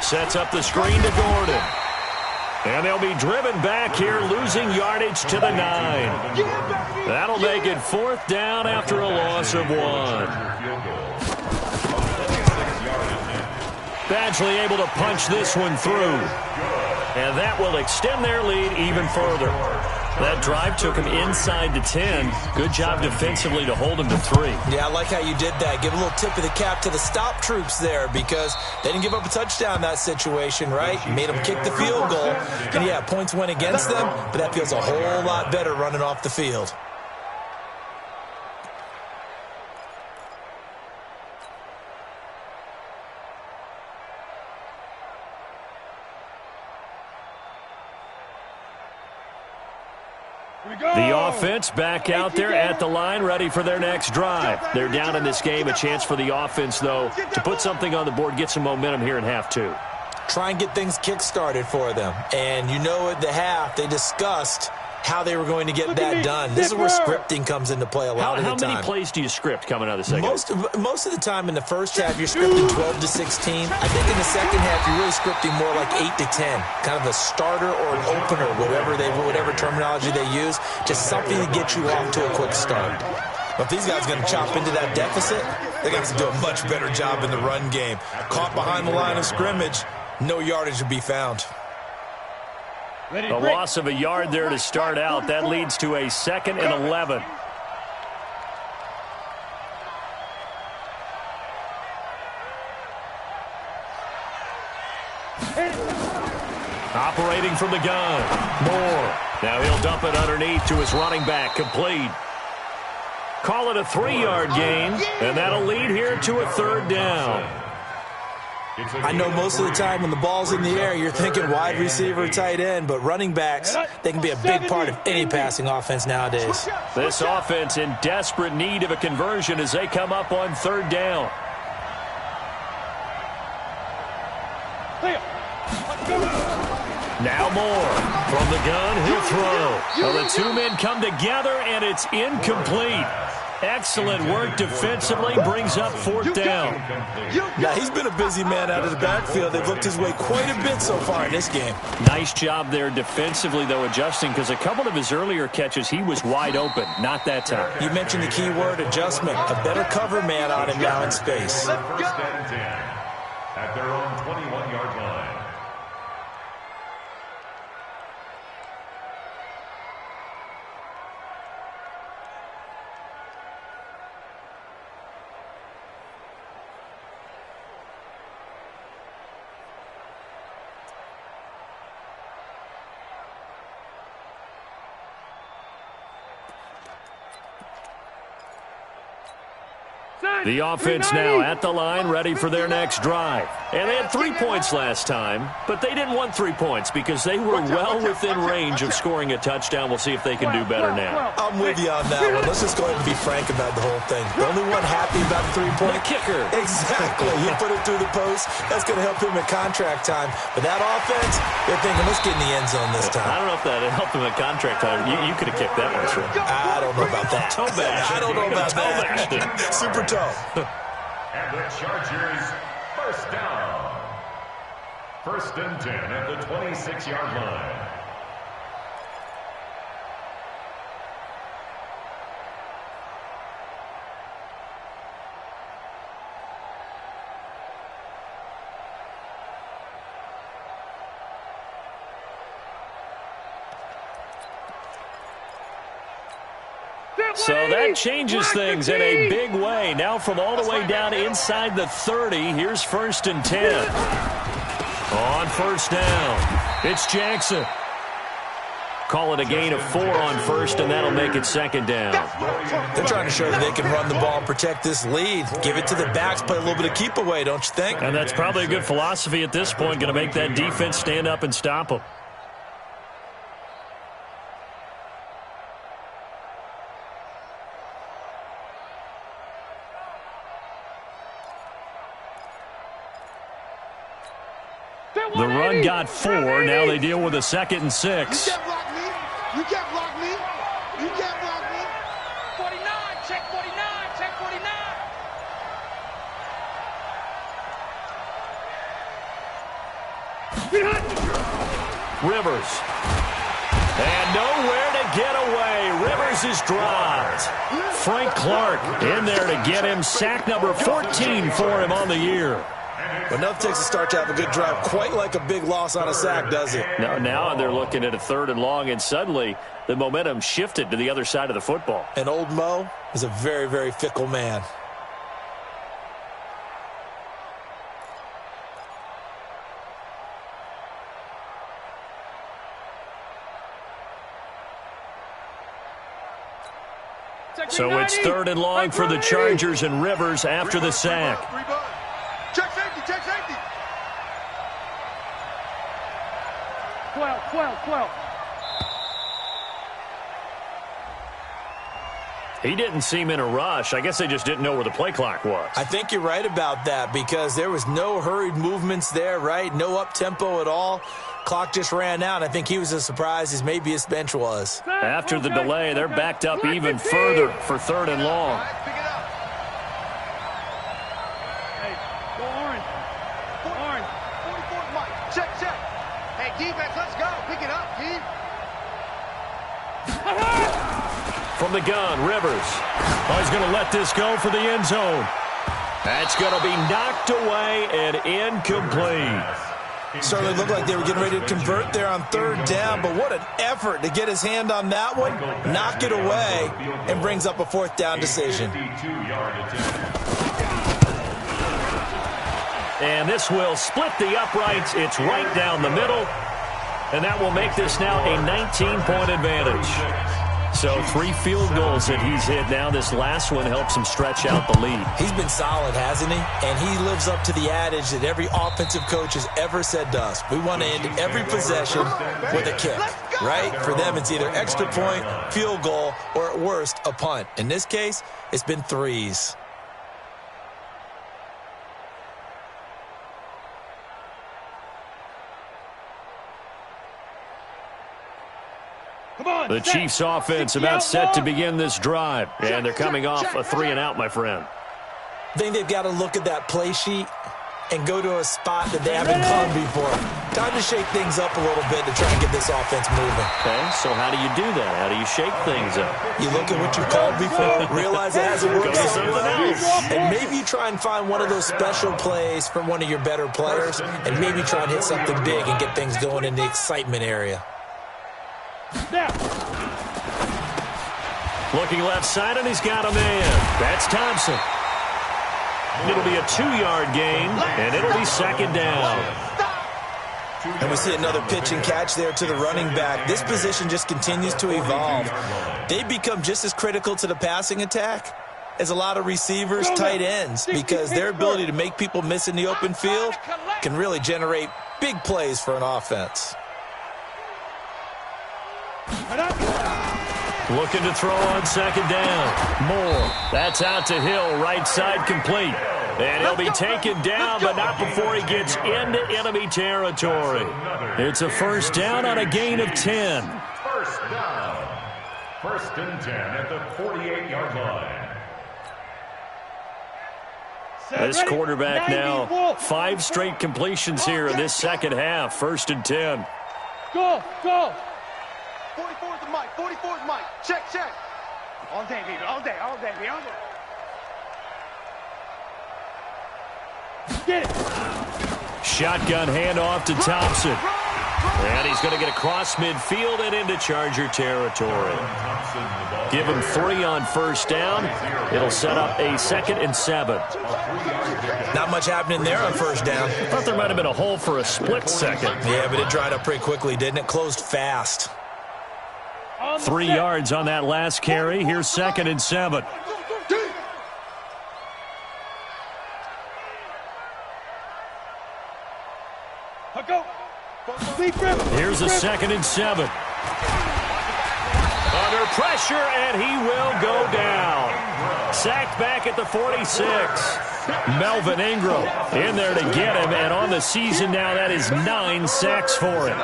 S1: sets up the screen to Gordon. And they'll be driven back here, losing yardage to the 9. That'll make it fourth down after a loss of 1. Badgley able to punch this one through. And that will extend their lead even further. That drive took him inside the 10. Good job defensively to hold him to 3.
S4: Yeah, I like how you did that. Give a little tip of the cap to the stop troops there because they didn't give up a touchdown in that situation, right? You made them kick the field goal. And, yeah, points went against them, but that feels a whole lot better running off the field.
S1: The offense back out there at the line, ready for their next drive. They're down in this game. A chance for the offense, though, to put something on the board, get some momentum here in half 2.
S4: Try and get things kick-started for them. And you know at the half, they discussed how they were going to get that done. This is where scripting comes into play a lot of the time.
S1: How many plays do you script coming out of the second?
S4: Most of the time in the first half, you're scripting 12 to 16. I think in the second half, you're really scripting more like 8 to 10. Kind of a starter or an opener, whatever terminology they use. Just something to get you off to a quick start. But if these guys are going to chop into that deficit, they're going to have to do a much better job in the run game. Caught behind the line of scrimmage, no yardage to be found.
S1: A loss of a yard there to start out. That leads to a 2nd and 11. Operating from the gun. Moore. Now he'll dump it underneath to his running back. Complete. Call it a 3-yard gain, and that'll lead here to a third down.
S4: I know most of the time when the ball's in the air, you're thinking wide receiver, tight end, but running backs, they can be a big part of any passing offense nowadays.
S1: This offense in desperate need of a conversion as they come up on third down. Now Moore from the gun, he'll throw. Well, the 2 men come together, and it's incomplete. Excellent work defensively, brings up fourth down.
S4: Yeah, he's been a busy man out of the backfield. They've looked his way quite a bit so far in this game.
S1: Nice job there defensively, though, adjusting, because a couple of his earlier catches, he was wide open. Not that time.
S4: You mentioned the key word, adjustment. A better cover man on him now in space.
S5: First and 10 at their own 21-yard line.
S1: The offense now at the line, ready for their next drive. And they had 3 points last time, but they didn't want 3 points because they were well within range of scoring a touchdown. We'll see if they can do better now.
S4: I'm with you on that one. Let's just go ahead and be frank about the whole thing. The only one happy about the three-point
S1: kicker.
S4: Exactly. He put it through the post. That's going to help him at contract time. But that offense, they're thinking, let's get in the end zone this time.
S1: I don't know if that helped him at contract time. You could have kicked that one, sir.
S4: I don't know about that.
S1: Toe bash.
S4: I don't know about that. Super toe.
S5: And the Chargers, first down. 1st and 10 at the 26-yard line.
S1: So that changes things in a big way. Now from all the way down inside the 30, here's 1st and 10. On 1st down, it's Jackson. Call it a gain of 4 on 1st, and that'll make it 2nd down.
S4: They're trying to show that they can run the ball and protect this lead. Give it to the backs, play a little bit of keep away, don't you think?
S1: And that's probably a good philosophy at this point, going to make that defense stand up and stop them. The run got 4. Now they deal with a 2nd and 6.
S2: You can't block me. You can't block me. You can't block me. 49. Check 49. Check 49.
S1: Rivers. And nowhere to get away. Rivers is dropped. Frank Clark in there to get him. Sack number 14 for him on the year.
S4: But enough takes a start to have a good drive. Quite like a big loss on a sack, does it?
S1: Now they're looking at a 3rd and long, and suddenly the momentum shifted to the other side of the football.
S4: And old Mo is a very, very fickle man.
S1: So it's 3rd and long for the Chargers, and Rivers after the sack.
S3: Check safety, check safety.
S2: 12.
S1: He didn't seem in a rush. I guess they just didn't know where the play clock was.
S4: I think you're right about that because there was no hurried movements there, right? No up-tempo at all. Clock just ran out. I think he was as surprised as maybe his bench was.
S1: After the delay, they're backed up even further for 3rd and long.
S3: Pick it up.
S2: Hey, go orange. Go orange.
S3: 44's Mike. Check. Hey, defense, let's go. Pick it up, D.
S1: From the gun, Rivers. Oh, he's going to let this go for the end zone. That's going to be knocked away and incomplete.
S4: Certainly looked like they were getting ready to convert there on 3rd down, but what an effort to get his hand on that one, knock it away, and brings up a 4th down decision.
S1: And this will split the uprights. It's right down the middle, and that will make this now a 19-point advantage. So 3 field goals that he's hit now. This last one helps him stretch out the lead.
S4: He's been solid, hasn't he? And he lives up to the adage that every offensive coach has ever said to us. We want to end every possession with a kick, right? For them, it's either extra point, field goal, or at worst, a punt. In this case, it's been 3s.
S1: The Chiefs offense about set to begin this drive. And they're coming off a 3 and out, my friend.
S4: I think they've got to look at that play sheet and go to a spot that they haven't gone before. Time to shake things up a little bit to try and get this offense moving.
S1: Okay, so how do you do that? How do you shake things up?
S4: You look at what you called before, realize it hasn't worked so well, and maybe you try and find one of those special plays from one of your better players, and maybe try and hit something big and get things going in the excitement area.
S1: Looking left side, and he's got a man. That's Thompson. It'll be a 2-yard gain, and it'll be 2nd down.
S4: And we see another pitch and catch there to the running back. This position just continues to evolve. They become just as critical to the passing attack is a lot of receivers, tight ends, because their ability to make people miss in the open field can really generate big plays for an offense.
S1: Looking to throw on second down. Moore. That's out to Hill. Right side complete. And he'll be taken down, but not before he gets into enemy territory. It's a first down on a gain of 10.
S5: First down. First and 10 at the 48-yard line.
S1: This quarterback now 5 straight completions here in this second half. First and 10.
S2: Go, go. 44 is the mic. 44 is Mike. Check, check. All day, baby. All day, all day, baby. All day. Get it.
S1: Shotgun handoff to Thompson. And he's going to get across midfield and into Charger territory. Give him 3 on first down. It'll set up a 2nd and 7.
S4: Not much happening there on first down.
S1: Thought there might have been a hole for a split second.
S4: Yeah, but it dried up pretty quickly, didn't it? Closed fast.
S1: 3 yards on that last carry. Here's 2nd and 7. Here's a 2nd and 7. Under pressure, and he will go down. Sacked back at the 46. Melvin Ingram in there to get him, and on the season now, that is 9 sacks for him.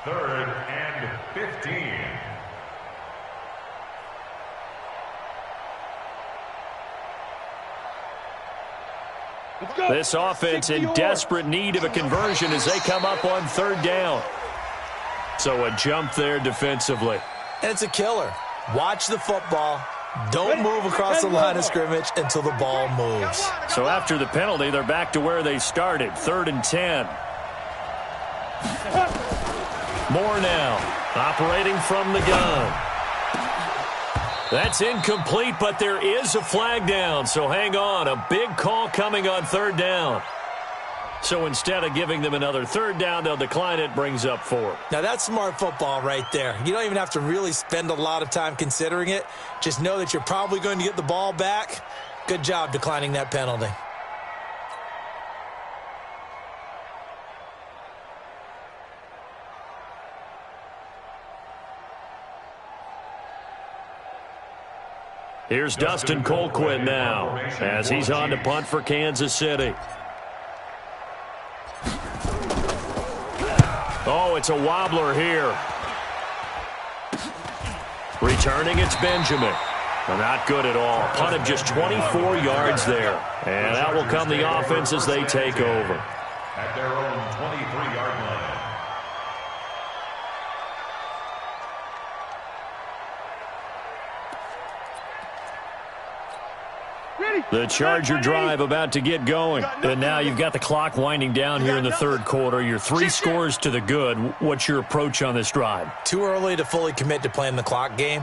S5: 3rd and 15.
S1: This offense in desperate need of a conversion as they come up on 3rd down. So a jump there defensively.
S4: And it's a killer. Watch the football. Don't move across the line of scrimmage until the ball moves.
S1: So after the penalty, they're back to where they started. 3rd and 10. Moore now, operating from the gun. That's incomplete, but there is a flag down, so hang on. A big call coming on 3rd down. So instead of giving them another 3rd down, they'll decline it, brings up 4.
S4: Now, that's smart football right there. You don't even have to really spend a lot of time considering it. Just know that you're probably going to get the ball back. Good job declining that penalty.
S1: Here's Dustin Colquitt now as he's on to punt for Kansas City. Oh, it's a wobbler here. Returning, it's Benjamin. Not good at all. Punt of just 24 yards there. And that will come the offense as they take over.
S5: At their own 23-yard line.
S1: The Charger drive about to get going. And now you've got the clock winding down here in the 3rd quarter. You're 3 scores to the good. What's your approach on this drive?
S4: Too early to fully commit to playing the clock game.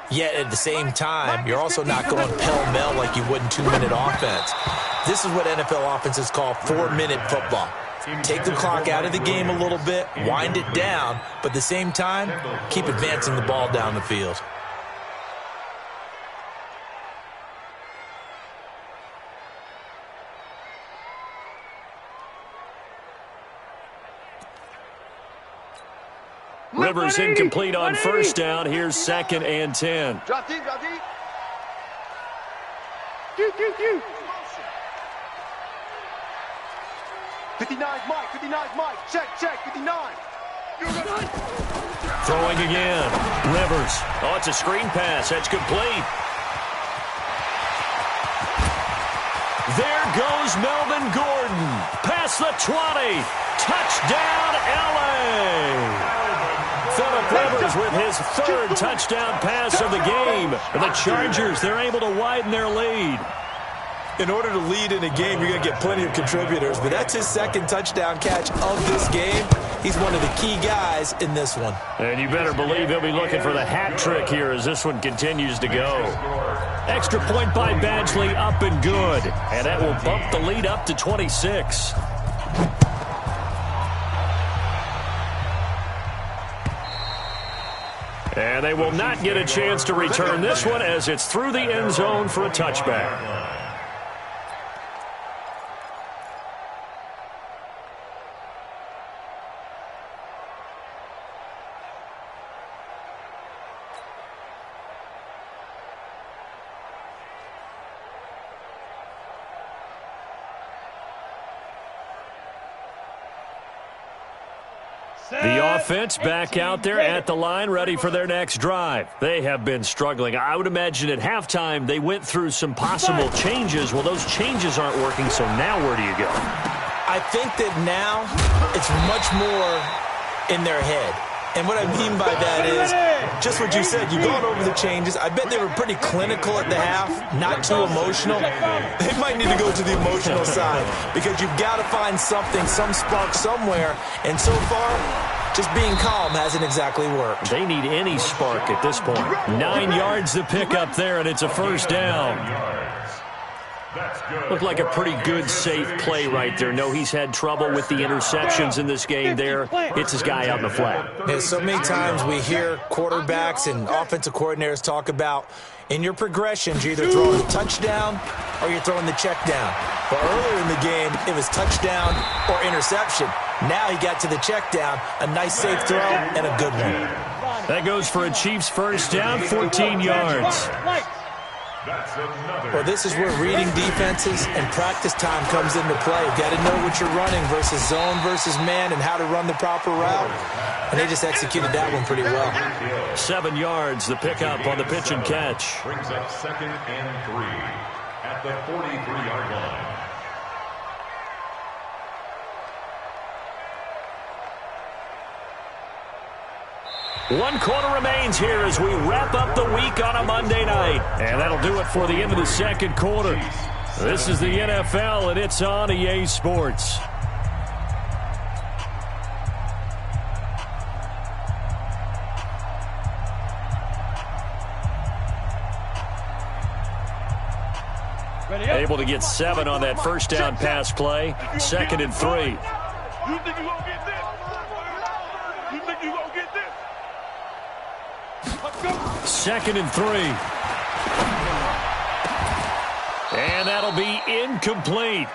S4: Yet at the same time, you're also not going pell-mell like you would in 2-minute offense. This is what NFL offenses call 4-minute football. Take the clock out of the game a little bit, wind it down, but at the same time, keep advancing the ball down the field.
S1: Rivers incomplete on first down. Here's 2nd and 10.
S2: Drop deep, drop deep. 59's Mike, 59's Mike. Check, check, 59.
S1: Throwing again. Rivers. Oh, it's a screen pass. That's complete. There goes Melvin Gordon. Past the 20. Touchdown, L.A. Phillip Rivers with his 3rd touchdown pass of the game. The Chargers, they're able to widen their lead.
S4: In order to lead in a game, you're going to get plenty of contributors, but that's his 2nd touchdown catch of this game. He's one of the key guys in this one.
S1: And you better believe he'll be looking for the hat trick here as this one continues to go. Extra point by Badgley, up and good. And that will bump the lead up to 26. And they will not get a chance to return this one as it's through the end zone for a touchback. The offense back out there at the line, ready for their next drive. They have been struggling. I would imagine at halftime they went through some possible changes. Well, those changes aren't working, so now where do you go?
S4: I think that now it's much more in their head. And what I mean by that is just what you said. You've gone over the changes. I bet they were pretty clinical at the half, not too emotional. They might need to go to the emotional side because you've got to find something, some spark somewhere. And so far, just being calm hasn't exactly worked.
S1: They need any spark at this point. 9 yards to pick up there, and it's a first down. Looked like a pretty good, safe play right there. No, he's had trouble with the interceptions in this game there. Hits his guy out in the flat.
S4: Yeah, so many times we hear quarterbacks and offensive coordinators talk about in your progressions, you're either throwing a touchdown or you're throwing the check down. But earlier in the game, it was touchdown or interception. Now he got to the check down, a nice safe throw, and a good one.
S1: That goes for a Chiefs first down, 14 yards.
S4: Well, this is where reading defenses and practice time comes into play. You've got to know what you're running versus zone versus man and how to run the proper route. And they just executed that one pretty well.
S1: 7 yards, the pickup on the pitch and catch.
S5: Brings up 2nd and 3 at the 43-yard line.
S1: One quarter remains here as we wrap up the week on a Monday night. And that'll do it for the end of the second quarter. This is the NFL, and it's on EA Sports. Able to get 7 on that first down pass play. 2nd and 3.
S3: You think you're going to get this? You think you're going to get this?
S1: 2nd and 3. And that'll be incomplete.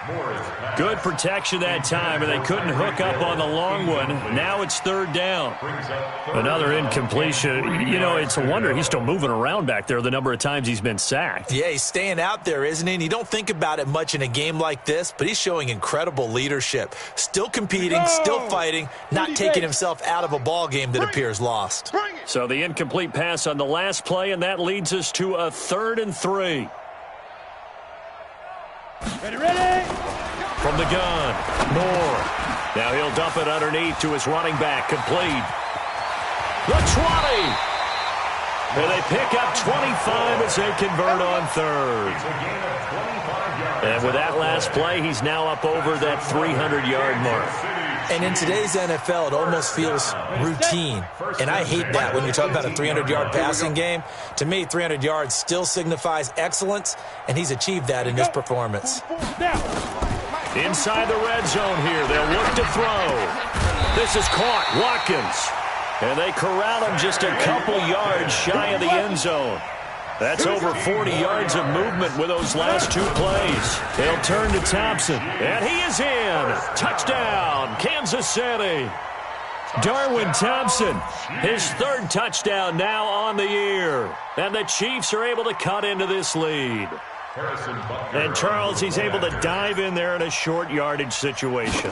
S1: Good protection that time, and they couldn't hook up on the long one. Now it's 3rd down. Another incompletion. You know, it's a wonder he's still moving around back there the number of times he's been sacked.
S4: Yeah, he's staying out there, isn't he? And you don't think about it much in a game like this, but he's showing incredible leadership. Still competing, still fighting, not taking himself out of a ball game that appears lost.
S1: So the incomplete pass on the last play, and that leads us to a 3rd and 3.
S2: Ready?
S1: From the gun, Moore. Now he'll dump it underneath to his running back, complete. The 20. And they pick up 25 as they convert on 3rd. And with that last play, he's now up over that 300-yard mark.
S4: And in today's NFL, it almost feels routine. And I hate that when you talk about a 300-yard passing game. To me, 300 yards still signifies excellence, and he's achieved that in this performance.
S1: Inside the red zone here, they'll look to throw. This is caught, Watkins. And they corral him just a couple yards shy of the end zone. That's over 40 yards of movement with those last 2 plays. They'll turn to Thompson, and he is in. Touchdown, Kansas City. Darwin Thompson, his 3rd touchdown now on the year. And the Chiefs are able to cut into this lead. And Charles, he's able to dive in there in a short yardage situation.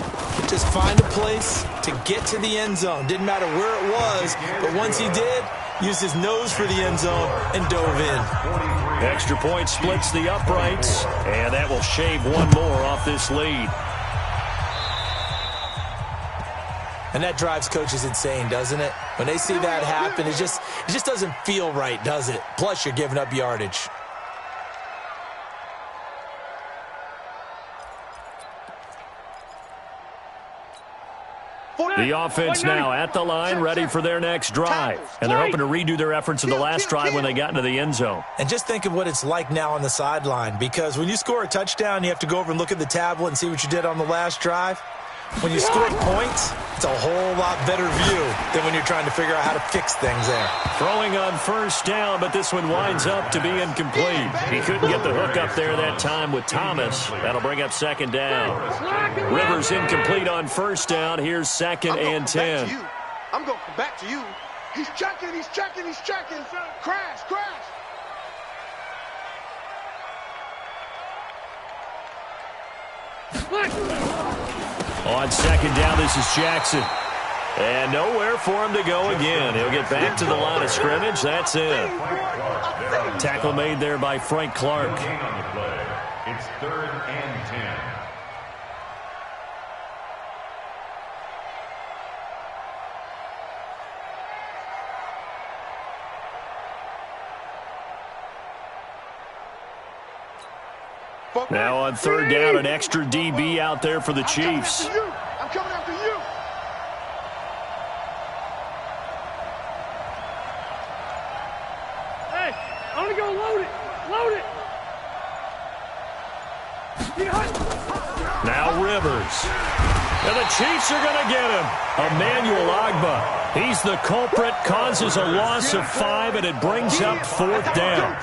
S4: Just find a place to get to the end zone. Didn't matter where it was, but once he did, used his nose for the end zone and dove in.
S1: Extra point splits the uprights, and that will shave 1 more off this lead.
S4: And that drives coaches insane, doesn't it? When they see that happen, it just doesn't feel right, does it? Plus, you're giving up yardage.
S1: The offense now at the line, ready for their next drive. And they're hoping to redo their efforts in the last drive when they got into the end zone.
S4: And just think of what it's like now on the sideline, because when you score a touchdown, you have to go over and look at the tablet and see what you did on the last drive. When you score points, it's a whole lot better view than when you're trying to figure out how to fix things there.
S1: Throwing on first down, but this one winds up to be incomplete. He couldn't get the hook up there that time with Thomas. That'll bring up second down. Rivers incomplete on first down. Here's second and 10.
S2: I'm going to come back to you. He's checking. Crash.
S1: On second down, this is Jackson. And nowhere for him to go again. He'll get back to the line of scrimmage. That's it. Tackle made there by Frank Clark.
S5: It's 3rd and 10.
S1: Now on third down, an extra DB out there for the Chiefs.
S2: I'm coming after you. Hey, I'm going to go load it.
S1: Now Rivers. And the Chiefs are going to get him. Emmanuel Agba. He's the culprit, causes a loss of 5, and it brings up 4th down.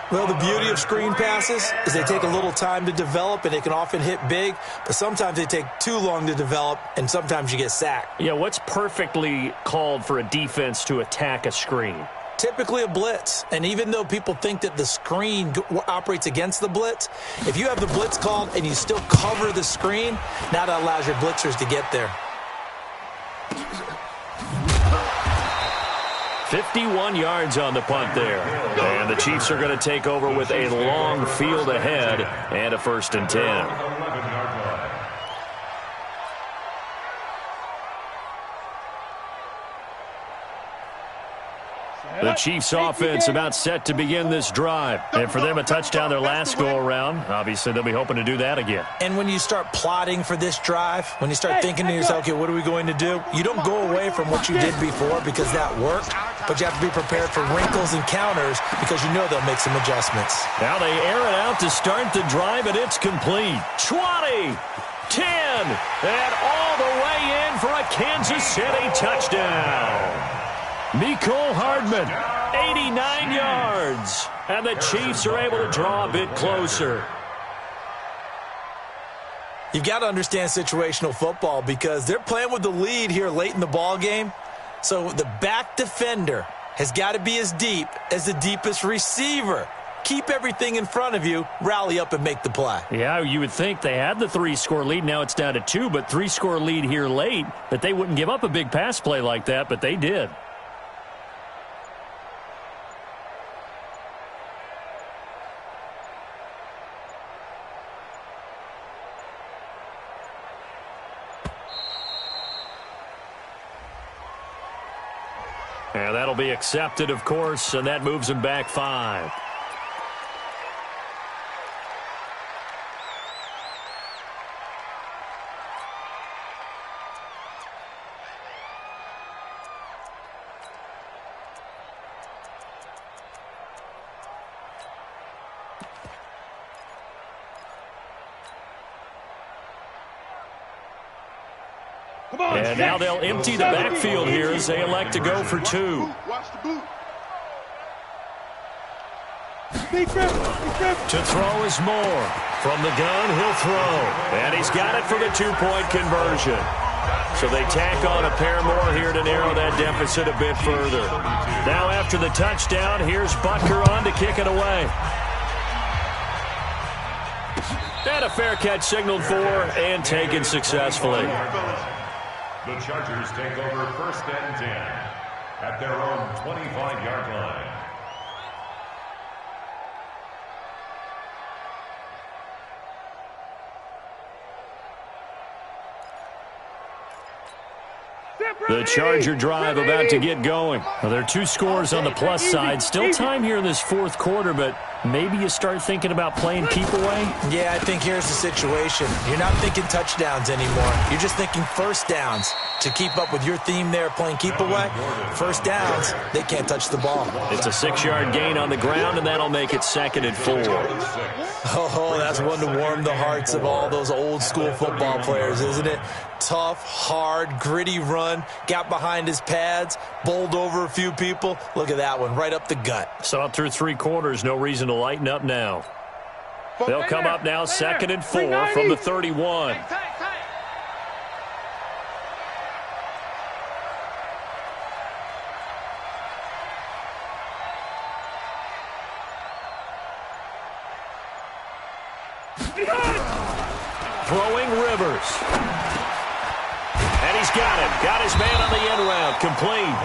S4: Well, the beauty of screen passes is they take a little time to develop, and they can often hit big, but sometimes they take too long to develop, and sometimes you get sacked.
S1: Yeah, what's perfectly called for a defense to attack a screen?
S4: Typically a blitz, and even though people think that the screen operates against the blitz, if you have the blitz called and you still cover the screen, now that allows your blitzers to get there.
S1: 51 yards on the punt there. And the Chiefs are going to take over with a long field ahead and a 1st and 10. The Chiefs offense about set to begin this drive. And for them, a touchdown their last go-around. Obviously, they'll be hoping to do that again.
S4: And when you start plotting for this drive, when you start thinking to yourself, okay, what are we going to do? You don't go away from what you did before because that worked, but you have to be prepared for wrinkles and counters because you know they'll make some adjustments.
S1: Now they air it out to start the drive, and it's complete. 20, 10, and all the way in for a Kansas City touchdown. Mecole Hardman, 89 yards. And the Chiefs are able to draw a bit closer.
S4: You've got to understand situational football because they're playing with the lead here late in the ball game. So the back defender has got to be as deep as the deepest receiver. Keep everything in front of you, rally up and make the play.
S1: Yeah, you would think they had the 3-score lead. Now it's down to 2, but 3-score lead here late, that they wouldn't give up a big pass play like that, but they did. And that'll be accepted, of course, and that moves him back 5. And now they'll empty the backfield here as they elect to go for 2.
S2: Watch the boot.
S1: To throw is Moore. From the gun, he'll throw. And he's got it for the 2-point conversion. So they tack on a pair more here to narrow that deficit a bit further. Now after the touchdown, here's Butker on to kick it away. And a fair catch signaled for and taken successfully.
S5: The Chargers take over 1st and 10 at their own 25-yard line.
S1: The Charger drive about to get going. Well, there are 2 scores on the plus side. Still time here in this 4th quarter, but maybe you start thinking about playing keep away?
S4: Yeah, I think here's the situation. You're not thinking touchdowns anymore. You're just thinking first downs. To keep up with your theme there, playing keep away, first downs, they can't touch the ball.
S1: It's a 6-yard gain on the ground, and that'll make it 2nd and 4.
S4: Oh, that's one to warm the hearts of all those old-school football players, isn't it? Tough, hard, gritty run, got behind his pads, bowled over a few people. Look at that one, right up the gut.
S1: So up through 3 quarters, no reason to lighten up now. They'll come up now 2nd and 4 from the 31. Throwing Rivers. And he's got him. Got his man on the end round. Complete.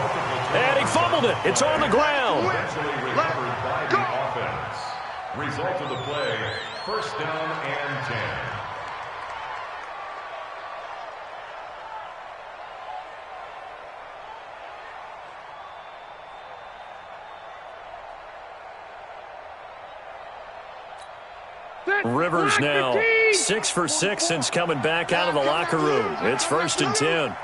S1: And he fumbled it. It's on the ground.
S5: Eventually recovered by the offense. Result of the play, first down and 10.
S1: Rivers now 6 for 6 since coming back out of the locker room. It's 1st and 10.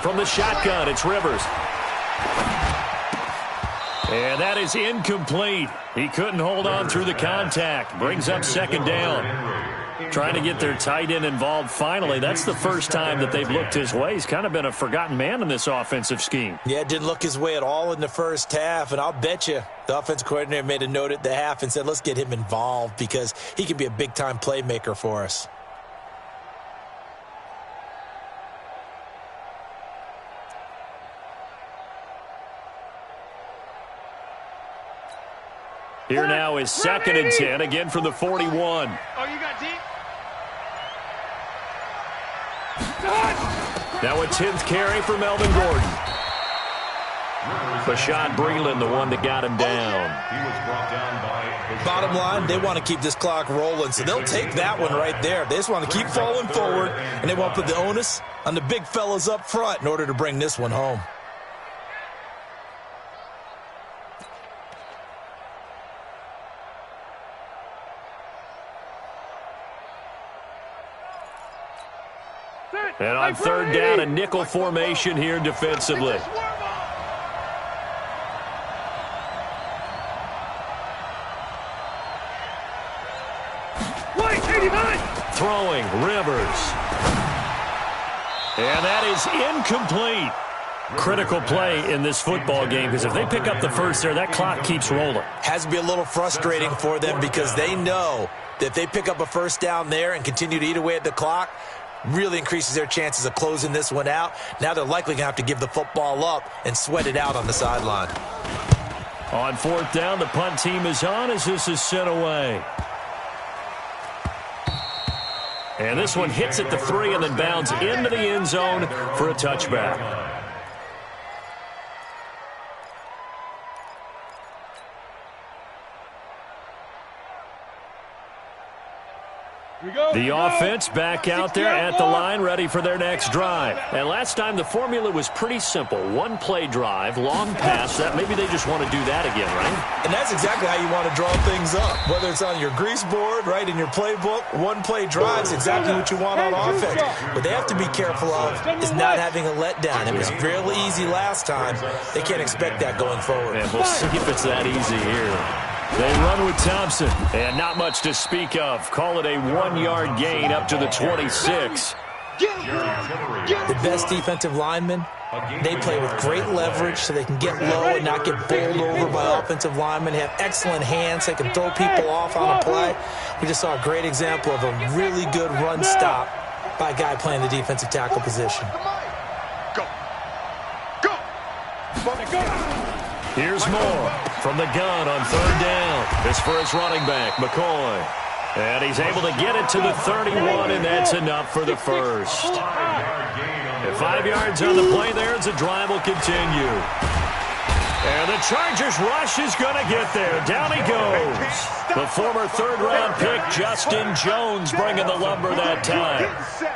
S1: From the shotgun, it's Rivers. And that is incomplete. He couldn't hold on through the contact. Brings up 2nd down. Trying to get their tight end involved finally. That's the first time that they've looked his way. He's kind of been a forgotten man in this offensive scheme.
S4: Yeah, it didn't look his way at all in the first half, and I'll bet you the offense coordinator made a note at the half and said, let's get him involved because he can be a big-time playmaker for us.
S1: Here now is 2nd and 10, again from the 41.
S2: Oh, you got deep?
S1: Now a 10th carry for Melvin Gordon. Bashaud Breeland, the one that got him down.
S5: He was brought down by
S4: Bottom line, they want to keep this clock rolling, so they'll take that one right there. They just want to keep falling forward, and they want to put the onus on the big fellas up front in order to bring this one home.
S1: And on 3rd down, a nickel formation here defensively. Throwing, Rivers. And that is incomplete. Critical play in this football game because if they pick up the first there, that clock keeps rolling.
S4: Has to be a little frustrating for them because they know that if they pick up a first down there and continue to eat away at the clock, really increases their chances of closing this one out. Now they're likely going to have to give the football up and sweat it out on the sideline.
S1: On 4th down, the punt team is on as this is sent away. And this one hits at the 3 and then bounds into the end zone for a touchback. The offense back out there at the line, ready for their next drive. And last time the formula was pretty simple. 1-play drive, long pass. That maybe they just want to do that again, right?
S4: And that's exactly how you want to draw things up. Whether it's on your grease board, right, in your playbook, 1-play drives exactly what you want on offense. What they have to be careful of is not having a letdown. It was fairly easy last time. They can't expect that going forward.
S1: And we'll see if it's that easy here. They run with Thompson, and not much to speak of. Call it a 1-yard gain up to the 26.
S4: The best defensive linemen, they play with great leverage so they can get low and not get bowled over by offensive linemen. They have excellent hands. They can throw people off on a play. We just saw a great example of a really good run stop by a guy playing the defensive tackle position.
S1: Here's Moore from the gun on 3rd down. This for his running back, McCoy. And he's able to get it to the 31, and that's enough for the first. And 5 yards on the play there as the drive will continue. And the Chargers rush is going to get there. Down he goes. The former third-round pick, Justin Jones, bringing the lumber that time.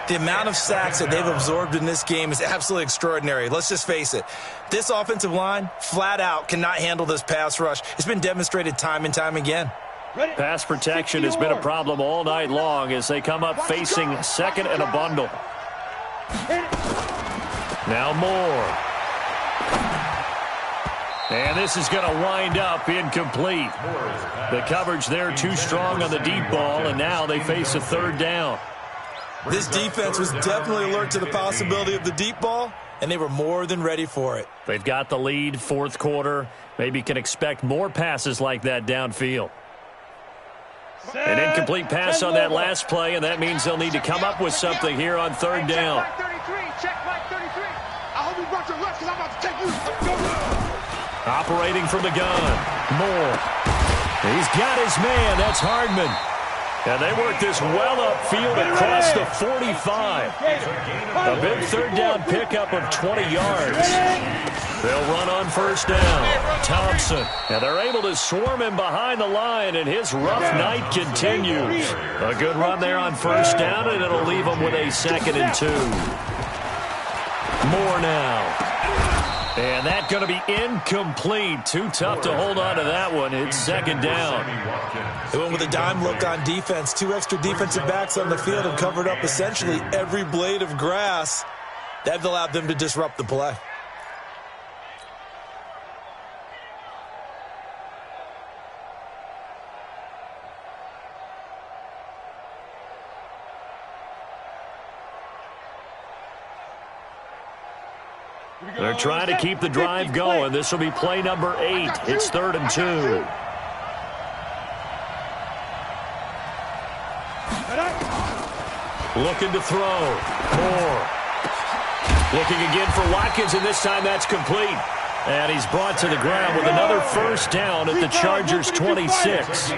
S4: The amount of sacks that they've absorbed in this game is absolutely extraordinary. Let's just face it. This offensive line, flat out, cannot handle this pass rush. It's been demonstrated time and time again.
S1: Pass protection has been a problem all night long as they come up facing second and a bundle. Now Moore. And this is going to wind up incomplete. The coverage there too strong on the deep ball, and now they face a third down.
S4: This defense was definitely alert to the possibility of the deep ball, and they were more than ready for it.
S1: They've got the lead, fourth quarter. Maybe can expect more passes like that downfield. An incomplete pass on that last play, and that means they'll need to come up with something here on third down.
S2: Check Mike 33. I hope you brought your lunch because I'm about to take you.
S1: Operating from the gun. Moore. He's got his man. That's Hardman. And they work this well upfield across the 45. A big third down pickup of 20 yards. They'll run on first down. Thompson. And they're able to swarm him behind the line, and his rough night continues. A good run there on first down, and it'll leave them with a 2nd and 2. Moore now. And that's going to be incomplete. Too tough to hold on to that one. It's second down.
S4: They went with a dime look on defense. 2 extra defensive backs on the field and covered up essentially every blade of grass. That allowed them to disrupt the play.
S1: They're trying to keep the drive going. This will be play number 8. It's 3rd and 2. Looking to throw. Moore. Looking again for Watkins, and this time that's complete. And he's brought to the ground with another first down at the Chargers' 26.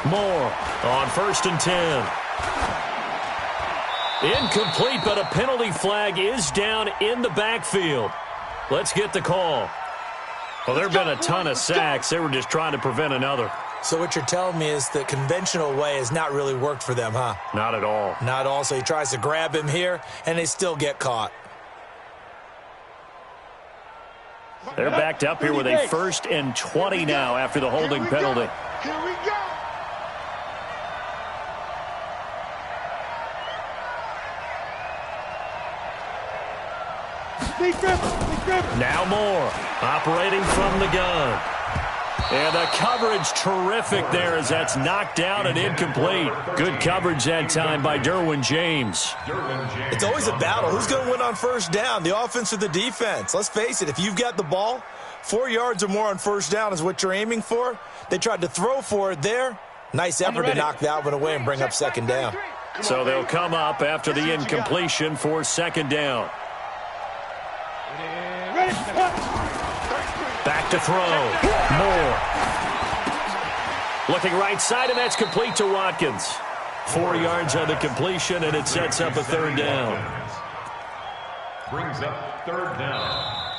S1: Moore on 1st and 10. Incomplete, but a penalty flag is down in the backfield. Let's get the call. Well, there have been a ton of sacks. They were just trying to prevent another.
S4: So what you're telling me is the conventional way has not really worked for them, huh?
S1: Not at all.
S4: Not at all. So he tries to grab him here, and they still get caught.
S1: They're backed up here with a 1st and 20 now after the holding penalty.
S2: Here we go.
S1: Now Moore operating from the gun. And the coverage terrific there as that's knocked down and incomplete. Good coverage that time by Derwin James.
S4: It's always a battle. Who's going to win on first down, the offense or the defense? Let's face it, if you've got the ball, 4 yards or more on first down is what you're aiming for. They tried to throw for it there. Nice effort to knock that one away and bring up second down.
S1: So they'll come up after the incompletion for second down. Back to throw. Moore. Looking right side, and that's complete to Watkins. 4 yards on the completion, and it sets up a third down.
S5: Brings up third down.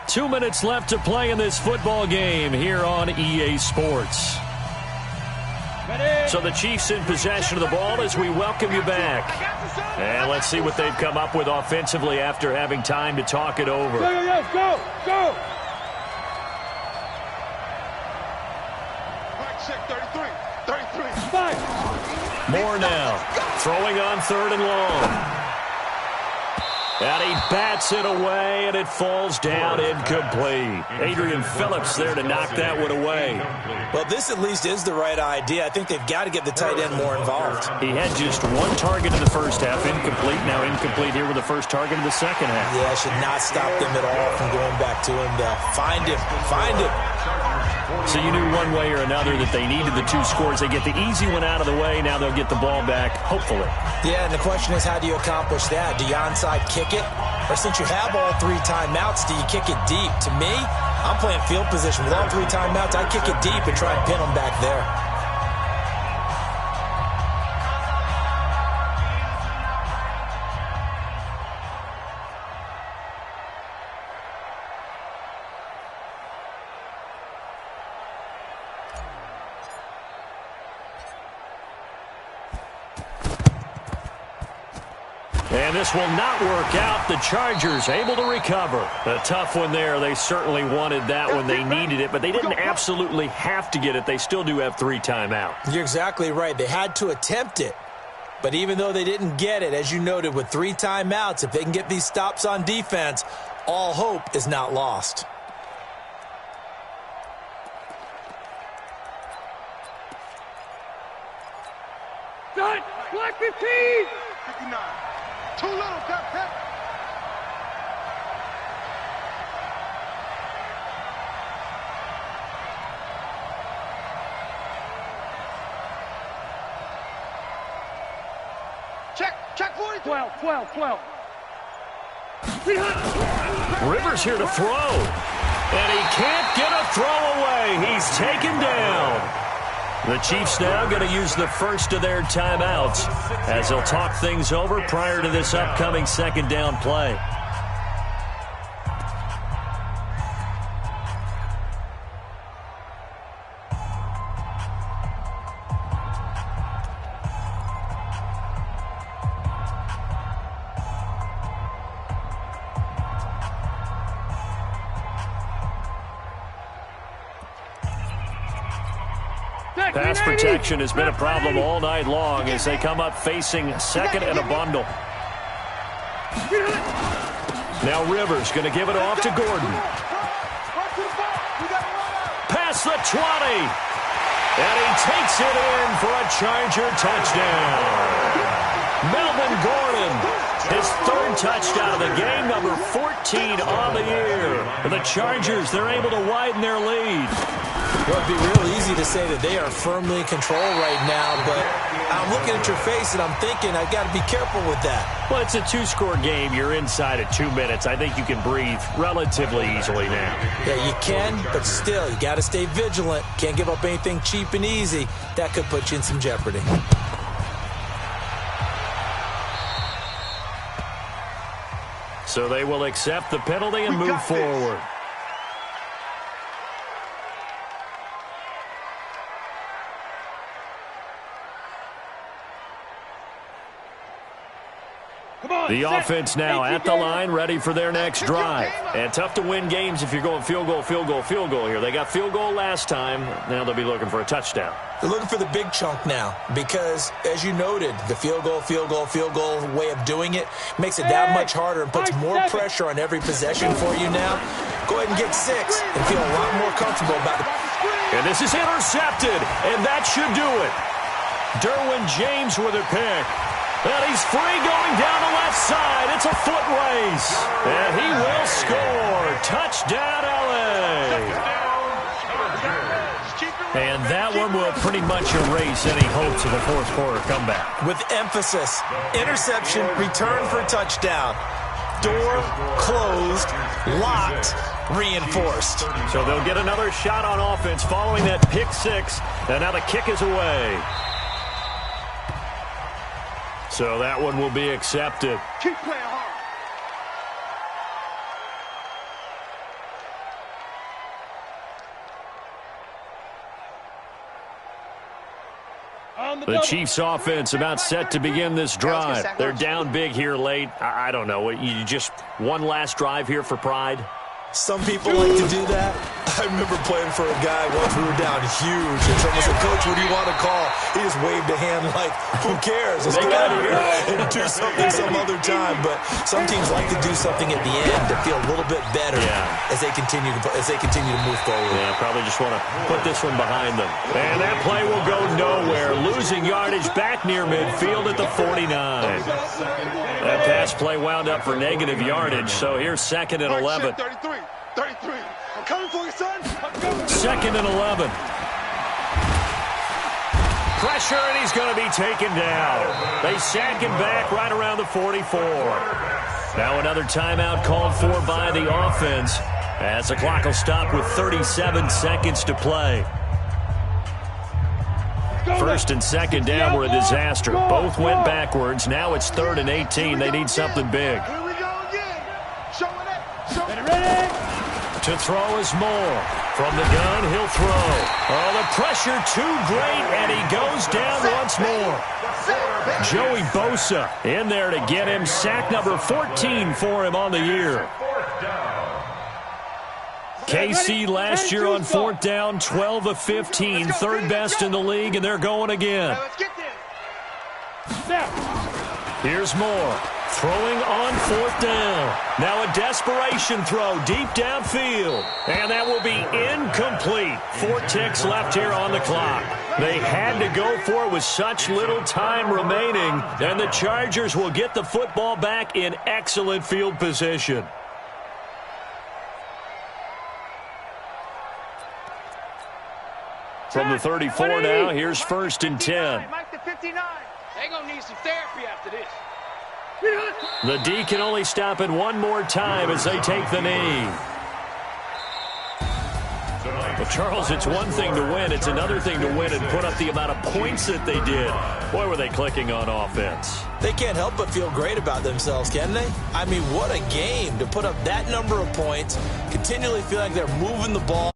S1: 2 minutes left to play in this football game here on EA Sports. So the Chiefs in possession of the ball as we welcome you back. And let's see what they've come up with offensively after having time to talk it over.
S2: Go! Check 33.
S1: Moore now throwing on 3rd and long. And he bats it away, and it falls down incomplete. Adrian Phillips there to knock that one away.
S4: Well, this at least is the right idea. I think they've got to get the tight end more involved.
S1: He had just 1 target in the first half, incomplete. Now incomplete here with the first target in the second half.
S4: Yeah, should not stop them at all from going back to him, though. Find him.
S1: So you knew one way or another that they needed the 2 scores. They get the easy one out of the way. Now they'll get the ball back, hopefully.
S4: Yeah, and the question is, how do you accomplish that? Do you onside kick it? Or since you have all 3 timeouts, do you kick it deep? To me, I'm playing field position. With all 3 timeouts, I kick it deep and try and pin them back there.
S1: And this will not work out. The Chargers able to recover. A tough one there. They certainly wanted that when they needed it, but they didn't absolutely have to get it. They still do have 3 timeouts.
S4: You're exactly right. They had to attempt it. But even though they didn't get it, as you noted, with 3 timeouts, if they can get these stops on defense, all hope is not lost.
S2: Done. Black 15. 59. Too little, Pep. Check 40. 12.
S1: Rivers here to throw. And he can't get a throw away. He's taken down. The Chiefs now going to use the first of their timeouts as they'll talk things over prior to this upcoming second down play. Pass protection has been a problem all night long as they come up facing second and a bundle. Now Rivers going to give it off to Gordon. Past the 20. And he takes it in for a Charger touchdown. Melvin Gordon, his 3rd touchdown of the game, number 14 on the year. The Chargers, they're able to widen their lead.
S4: Well, it'd be real easy to say that they are firmly in control right now, but I'm looking at your face and I'm thinking I've got to be careful with that.
S1: Well, it's a 2-score game. You're inside at 2 minutes. I think you can breathe relatively easily now.
S4: Yeah, you can, but still, you got to stay vigilant. Can't give up anything cheap and easy. That could put you in some jeopardy.
S1: So they will accept the penalty and move forward. The offense now at the line, ready for their next drive. And tough to win games if you're going field goal here. They got field goal last time. Now they'll be looking for a touchdown.
S4: They're looking for the big chunk now because, as you noted, the field goal way of doing it makes it that much harder and puts more pressure on every possession for you now. Go ahead and get 6 and feel a lot more comfortable about it.
S1: And this is intercepted, and that should do it. Derwin James with a pick. And he's free going down the left side. It's a foot race. And he will score. Touchdown, L.A. And that one will pretty much erase any hopes of a fourth quarter comeback.
S4: With emphasis, interception, return for touchdown. Door closed, locked, reinforced.
S1: So they'll get another shot on offense following that pick 6. And now the kick is away. So that one will be accepted.
S2: Keep playing hard.
S1: The Chiefs offense about set to begin this drive. They're down big here late. I don't know. You just one last drive here for pride?
S4: Some people like to do that. I remember playing for a guy once we were down huge, and someone said, "Coach, what do you want to call?" He just waved a hand like, "Who cares? Let's get out of here and do something some other time." But some teams like to do something at the end to feel a little bit better as they continue to move forward.
S1: Yeah, probably just want to put this one behind them. And that play will go nowhere, losing yardage back near midfield at the 49. That pass play wound up for negative yardage, so here's 2nd and 11.
S2: 33. I'm coming for you, son.
S1: 2nd and 11. Pressure, and he's going to be taken down. They sack him back right around the 44. Now another timeout called for by the offense as the clock will stop with 37 seconds to play. 1st and 2nd down were a disaster. Both went backwards. Now it's 3rd and 18. They need something big.
S2: Here we go again. Showing it. Ready.
S1: To throw is Moore. From the gun, he'll throw. Oh, the pressure too great, and he goes down once more. Joey Bosa in there to get him. Sack number 14 for him on the year. KC last year on fourth down, 12 of 15, third best in the league, and they're going again. Here's Moore, throwing on fourth down. Now a desperation throw deep downfield, and that will be incomplete. 4 ticks left here on the clock. They had to go for it with such little time remaining, and the Chargers will get the football back in excellent field position. From the 34 now, here's 1st and 10.
S2: Mike the 59. They're going to need some therapy after this.
S1: The D can only stop it one more time as they take the knee. Well, Charles, it's one thing to win. It's another thing to win and put up the amount of points that they did. Boy, were they clicking on offense.
S4: They can't help but feel great about themselves, can they? I mean, what a game to put up that number of points, continually feel like they're moving the ball.